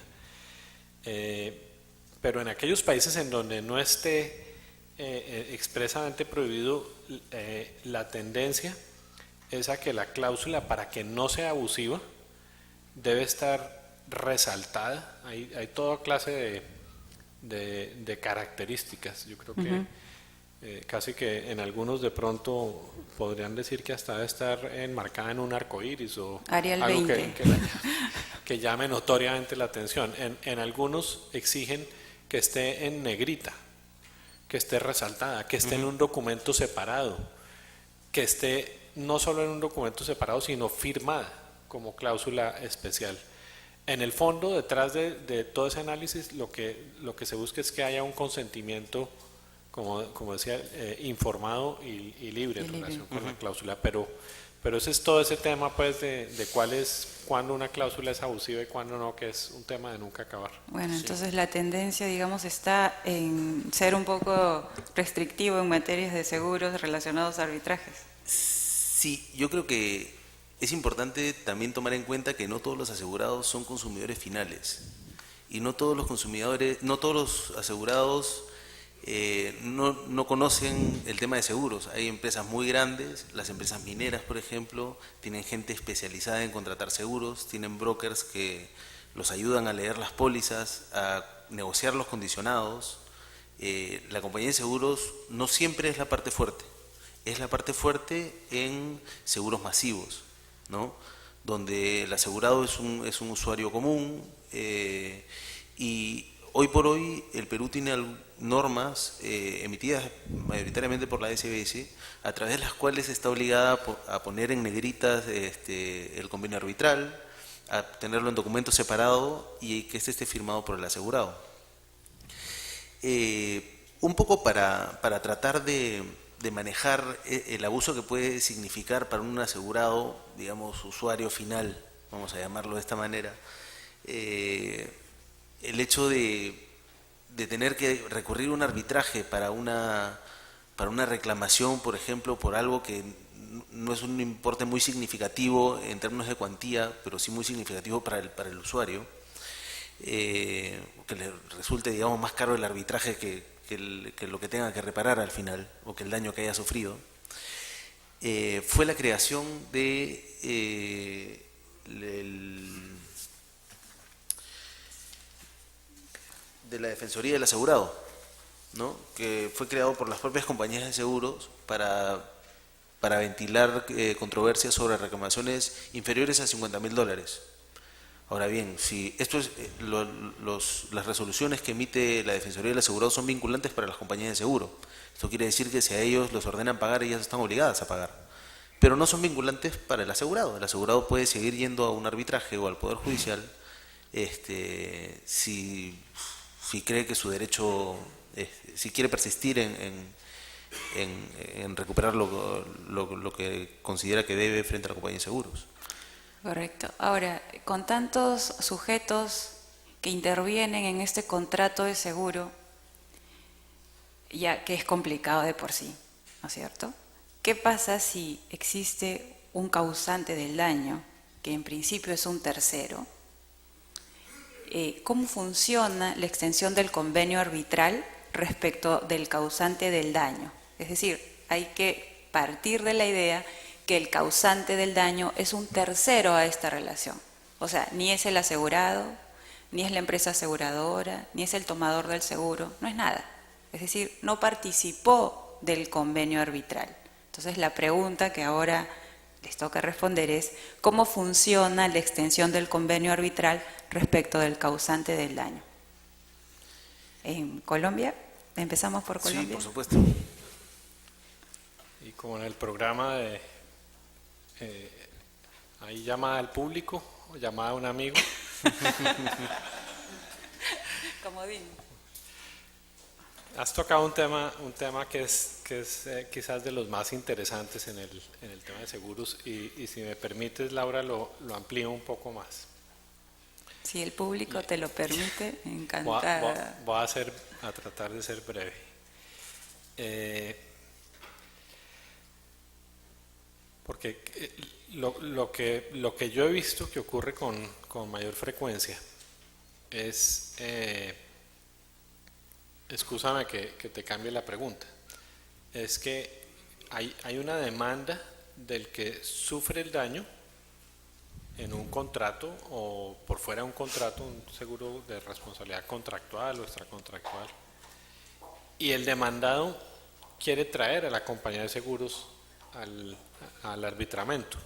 Pero en aquellos países en donde no esté expresamente prohibido, la tendencia es a que la cláusula, para que no sea abusiva, debe estar resaltada. Hay toda clase de características. Yo creo que casi que en algunos de pronto podrían decir que hasta debe estar enmarcada en un arco iris o Arial algo 20. que llame notoriamente la atención. En algunos exigen que esté en negrita, que esté resaltada, que esté en un documento separado, que esté no solo en un documento separado, sino firmada como cláusula especial. En el fondo, detrás de todo ese análisis, lo que se busca es que haya un consentimiento, como decía, informado y libre en relación con la cláusula. Pero ese es todo ese tema, pues, de cuándo una cláusula es abusiva y cuándo no, que es un tema de nunca acabar. Bueno, entonces la tendencia, digamos, está en ser un poco restrictivo en materias de seguros relacionados a arbitrajes. Sí, yo creo que es importante también tomar en cuenta que no todos los asegurados son consumidores finales y no todos los consumidores, no todos los asegurados no conocen el tema de seguros. Hay empresas muy grandes, las empresas mineras, por ejemplo, tienen gente especializada en contratar seguros, tienen brokers que los ayudan a leer las pólizas, a negociar los condicionados. La compañía de seguros no siempre es la parte fuerte, es la parte fuerte en seguros masivos, ¿no? Donde el asegurado es un usuario común y hoy por hoy el Perú tiene normas emitidas mayoritariamente por la SBS, a través de las cuales está obligada a poner en negritas el convenio arbitral, a tenerlo en documento separado y que este esté firmado por el asegurado. Un poco para tratar de manejar el abuso que puede significar para un asegurado, digamos, usuario final, vamos a llamarlo de esta manera, el hecho de tener que recurrir a un arbitraje para una reclamación, por ejemplo, por algo que no es un importe muy significativo en términos de cuantía, pero sí muy significativo para el usuario, que le resulte, digamos, más caro el arbitraje que lo que tenga que reparar al final, o que el daño que haya sufrido, fue la creación de la Defensoría del Asegurado, ¿no? Que fue creado por las propias compañías de seguros para ventilar controversias sobre reclamaciones inferiores a $50.000. Ahora bien, si esto es las resoluciones que emite la Defensoría del Asegurado son vinculantes para las compañías de seguro. Esto quiere decir que si a ellos los ordenan pagar, ellas están obligadas a pagar. Pero no son vinculantes para el asegurado. El asegurado puede seguir yendo a un arbitraje o al Poder Judicial si cree que su derecho, si quiere persistir en recuperar lo que considera que debe frente a la compañía de seguros. Correcto. Ahora, con tantos sujetos que intervienen en este contrato de seguro, ya que es complicado de por sí, ¿no es cierto? ¿Qué pasa si existe un causante del daño, que en principio es un tercero? ¿Cómo funciona la extensión del convenio arbitral respecto del causante del daño? Es decir, hay que partir de la idea que el causante del daño es un tercero a esta relación. O sea, ni es el asegurado, ni es la empresa aseguradora, ni es el tomador del seguro, no es nada. Es decir, no participó del convenio arbitral. Entonces, la pregunta que ahora les toca responder es, ¿cómo funciona la extensión del convenio arbitral respecto del causante del daño? En Colombia, empezamos por Colombia. Sí, por supuesto. Y como en el programa hay llamada al público o llamada a un amigo. Comodín. Has tocado un tema que es quizás de los más interesantes en el tema de seguros y si me permites, Laura, lo amplío un poco más. Si el público te lo permite, encantada. Voy a tratar de ser breve. Porque lo que yo he visto que ocurre con mayor frecuencia es, excúsame que te cambie la pregunta, es que hay una demanda del que sufre el daño en un contrato o por fuera de un contrato, un seguro de responsabilidad contractual o extracontractual, y el demandado quiere traer a la compañía de seguros al arbitramiento.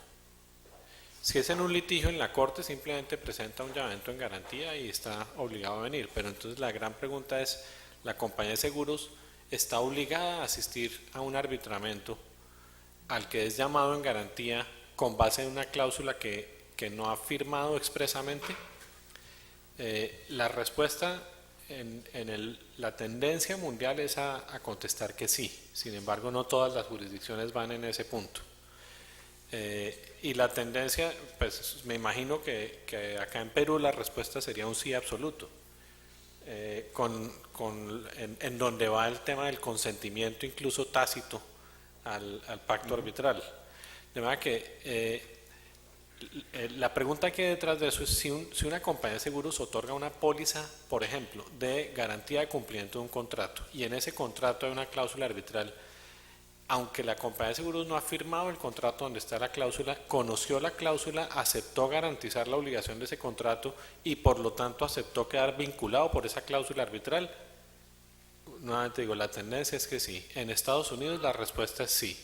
Si es en un litigio en la corte, simplemente presenta un llamamiento en garantía y está obligado a venir. Pero entonces la gran pregunta es, ¿la compañía de seguros está obligada a asistir a un arbitramiento al que es llamado en garantía con base en una cláusula que no ha firmado expresamente? La respuesta la tendencia mundial es a contestar que sí. Sin embargo, no todas las jurisdicciones van en ese punto. Y la tendencia, pues me imagino que acá en Perú la respuesta sería un sí absoluto, en donde va el tema del consentimiento incluso tácito al pacto arbitral. De manera que la que hay detrás de eso es si una compañía de seguros otorga una póliza, por ejemplo, de garantía de cumplimiento de un contrato, y en ese contrato hay una cláusula arbitral, aunque la compañía de seguros no ha firmado el contrato donde está la cláusula, conoció la cláusula, aceptó garantizar la obligación de ese contrato y por lo tanto aceptó quedar vinculado por esa cláusula arbitral. Nuevamente digo, la tendencia es que sí. En Estados Unidos la respuesta es sí.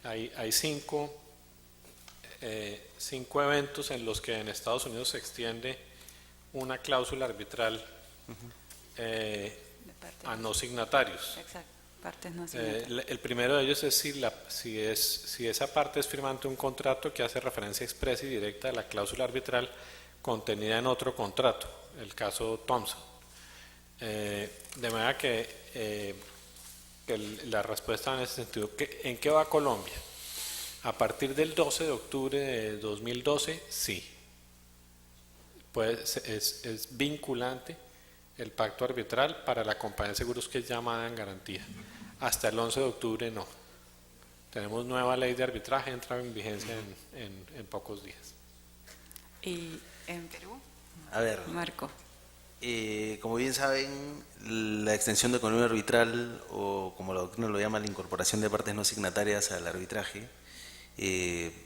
Hay cinco eventos en los que en Estados Unidos se extiende una cláusula arbitral a no signatarios. Exacto. Partes no signatarias. El primero de ellos es si esa parte es firmante de un contrato que hace referencia expresa y directa a la cláusula arbitral contenida en otro contrato, el caso Thompson. De manera que la respuesta en ese sentido, ¿en qué va Colombia? A partir del 12 de octubre de 2012, sí. Pues es vinculante el pacto arbitral para la compañía de seguros que es llamada en garantía. Hasta el 11 de octubre no. Tenemos nueva ley de arbitraje, entra en vigencia en pocos días. ¿Y en Perú? A ver, Marco. como bien saben, la extensión de economía arbitral, o como la doctrina lo llama, la incorporación de partes no signatarias al arbitraje,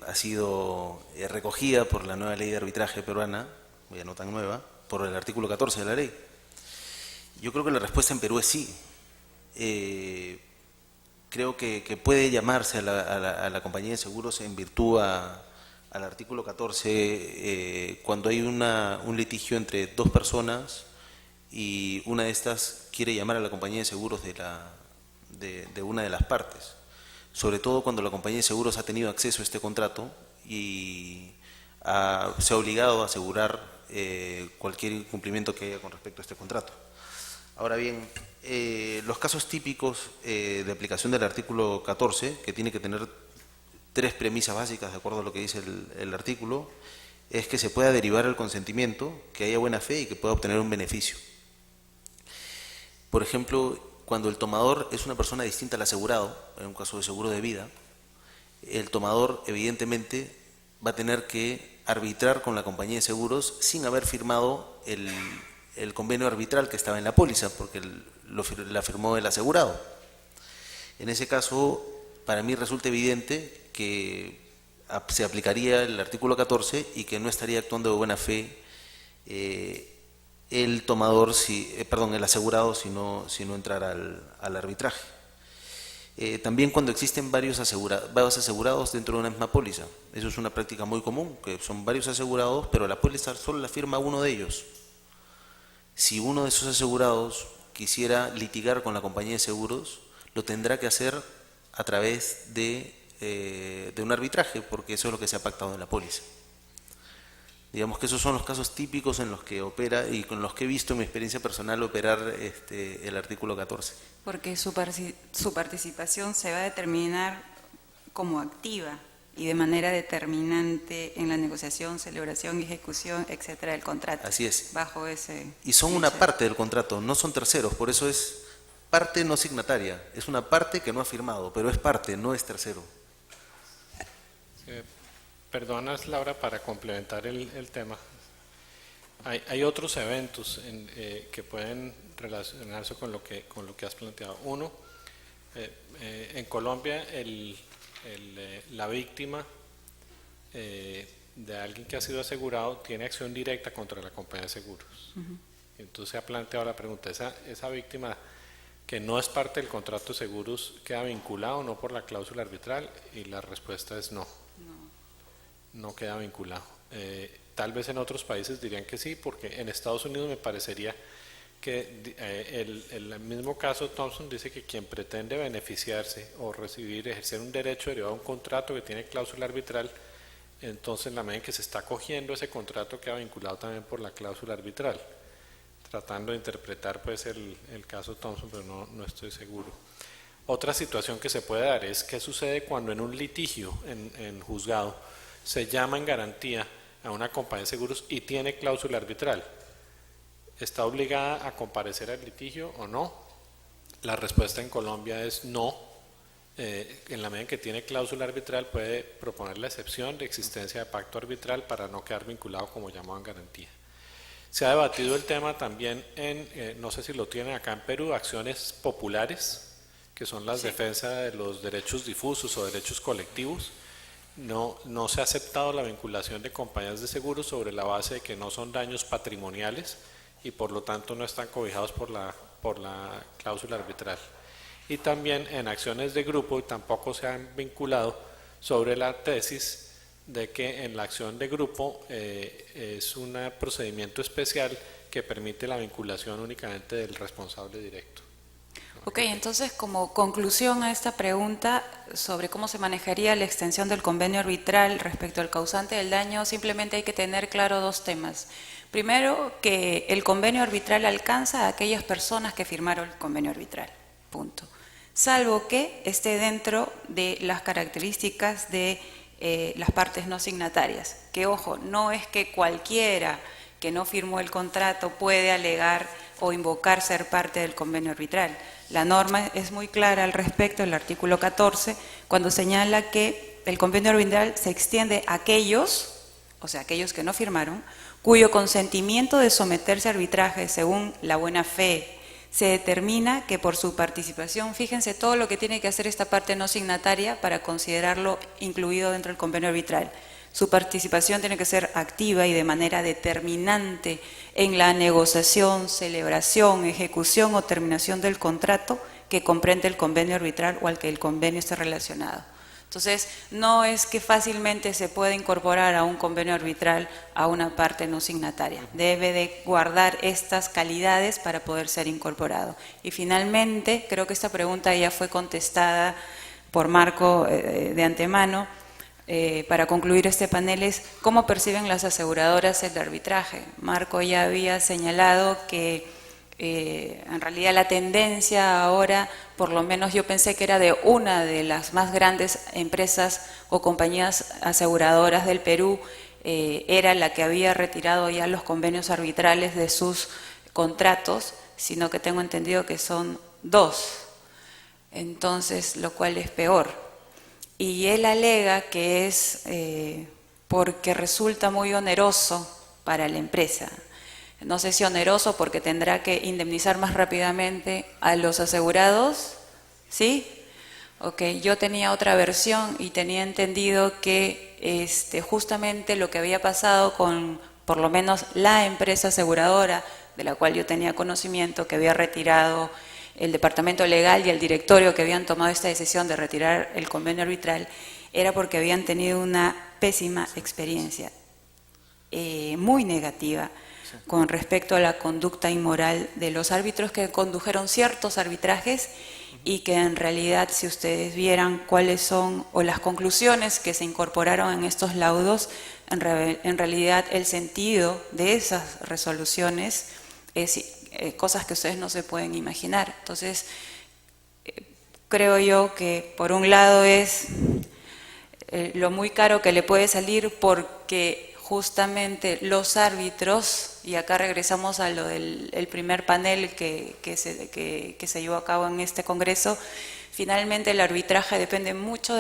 ha sido recogida por la nueva ley de arbitraje peruana, ya no tan nueva, por el artículo 14 de la ley. Yo creo que la respuesta en Perú es sí. Creo que puede llamarse a la compañía de seguros en virtud al artículo 14 cuando hay un litigio entre dos personas y una de estas quiere llamar a la compañía de seguros de una de las partes. Sobre todo cuando la compañía de seguros ha tenido acceso a este contrato y se ha obligado a asegurar cualquier incumplimiento que haya con respecto a este contrato. Ahora bien, los casos típicos de aplicación del artículo 14, que tiene que tener tres premisas básicas de acuerdo a lo que dice el artículo, es que se pueda derivar el consentimiento, que haya buena fe y que pueda obtener un beneficio. Por ejemplo, cuando el tomador es una persona distinta al asegurado, en un caso de seguro de vida, el tomador evidentemente va a tener que arbitrar con la compañía de seguros sin haber firmado el convenio arbitral que estaba en la póliza, porque la firmó el asegurado. En ese caso, para mí resulta evidente que se aplicaría el artículo 14 y que no estaría actuando de buena fe el tomador, el asegurado, si no entrara al arbitraje. También cuando existen varios asegurados dentro de una misma póliza. Eso es una práctica muy común, que son varios asegurados, pero la póliza solo la firma uno de ellos. Si uno de esos asegurados quisiera litigar con la compañía de seguros, lo tendrá que hacer a través de un arbitraje, porque eso es lo que se ha pactado en la póliza. Digamos que esos son los casos típicos en los que opera y con los que he visto en mi experiencia personal operar el artículo 14. Porque su participación se va a determinar como activa y de manera determinante en la negociación, celebración y ejecución, etcétera, del contrato. Así es. Bajo ese... Y son una parte del contrato, no son terceros, por eso es parte no signataria. Es una parte que no ha firmado, pero es parte, no es tercero. Perdonas, Laura, para complementar el tema. Hay otros eventos que pueden relacionarse con lo que has planteado. Uno, en Colombia la víctima de alguien que ha sido asegurado tiene acción directa contra la compañía de seguros. Entonces se ha planteado la pregunta, ¿esa víctima que no es parte del contrato de seguros queda vinculado o no por la cláusula arbitral? Y la respuesta es no, no queda vinculado. Tal vez en otros países dirían que sí, porque en Estados Unidos me parecería que el mismo caso Thompson dice que quien pretende beneficiarse o ejercer un derecho derivado de un contrato que tiene cláusula arbitral, entonces en la medida en que se está cogiendo ese contrato queda vinculado también por la cláusula arbitral, tratando de interpretar pues el caso Thompson, pero no estoy seguro. Otra situación que se puede dar es qué sucede cuando en un litigio en juzgado se llama en garantía a una compañía de seguros y tiene cláusula arbitral. ¿Está obligada a comparecer al litigio o no? La respuesta en Colombia es no. En la medida en que tiene cláusula arbitral puede proponer la excepción de existencia de pacto arbitral para no quedar vinculado como llamado en garantía. Se ha debatido el tema también no sé si lo tienen acá en Perú, acciones populares, que son las defensas de los derechos difusos o derechos colectivos. No se ha aceptado la vinculación de compañías de seguros sobre la base de que no son daños patrimoniales y por lo tanto no están cobijados por la cláusula arbitral. Y también en acciones de grupo tampoco se han vinculado sobre la tesis de que en la acción de grupo es un procedimiento especial que permite la vinculación únicamente del responsable directo. Ok, entonces como conclusión a esta pregunta sobre cómo se manejaría la extensión del convenio arbitral respecto al causante del daño, simplemente hay que tener claro dos temas. Primero, que el convenio arbitral alcanza a aquellas personas que firmaron el convenio arbitral, punto. Salvo que esté dentro de las características de las partes no signatarias. Que ojo, no es que cualquiera que no firmó el contrato puede alegar o invocar ser parte del convenio arbitral. La norma es muy clara al respecto, el artículo 14, cuando señala que el convenio arbitral se extiende a aquellos, o sea, aquellos que no firmaron, cuyo consentimiento de someterse a arbitraje según la buena fe se determina que por su participación, fíjense todo lo que tiene que hacer esta parte no signataria para considerarlo incluido dentro del convenio arbitral. Su participación tiene que ser activa y de manera determinante en la negociación, celebración, ejecución o terminación del contrato que comprende el convenio arbitral o al que el convenio esté relacionado. Entonces, no es que fácilmente se pueda incorporar a un convenio arbitral a una parte no signataria. Debe de guardar estas calidades para poder ser incorporado. Y finalmente, creo que esta pregunta ya fue contestada por Marco de antemano. Para concluir este panel es cómo perciben las aseguradoras el arbitraje. Marco ya había señalado que en realidad la tendencia ahora, por lo menos yo pensé que era de una de las más grandes empresas o compañías aseguradoras del Perú, era la que había retirado ya los convenios arbitrales de sus contratos, sino que tengo entendido que son dos, entonces lo cual es peor. Y él alega que es porque resulta muy oneroso para la empresa. No sé si oneroso porque tendrá que indemnizar más rápidamente a los asegurados, ¿sí? Ok, yo tenía otra versión y tenía entendido que justamente lo que había pasado con por lo menos la empresa aseguradora de la cual yo tenía conocimiento, que había retirado el departamento legal y el directorio que habían tomado esta decisión de retirar el convenio arbitral, era porque habían tenido una pésima experiencia, muy negativa, con respecto a la conducta inmoral de los árbitros que condujeron ciertos arbitrajes y que en realidad, si ustedes vieran cuáles son o las conclusiones que se incorporaron en estos laudos, en realidad el sentido de esas resoluciones es cosas que ustedes no se pueden imaginar. Entonces, creo yo que por un lado es lo muy caro que le puede salir porque justamente los árbitros, y acá regresamos a lo del primer panel que se llevó a cabo en este congreso, finalmente el arbitraje depende mucho de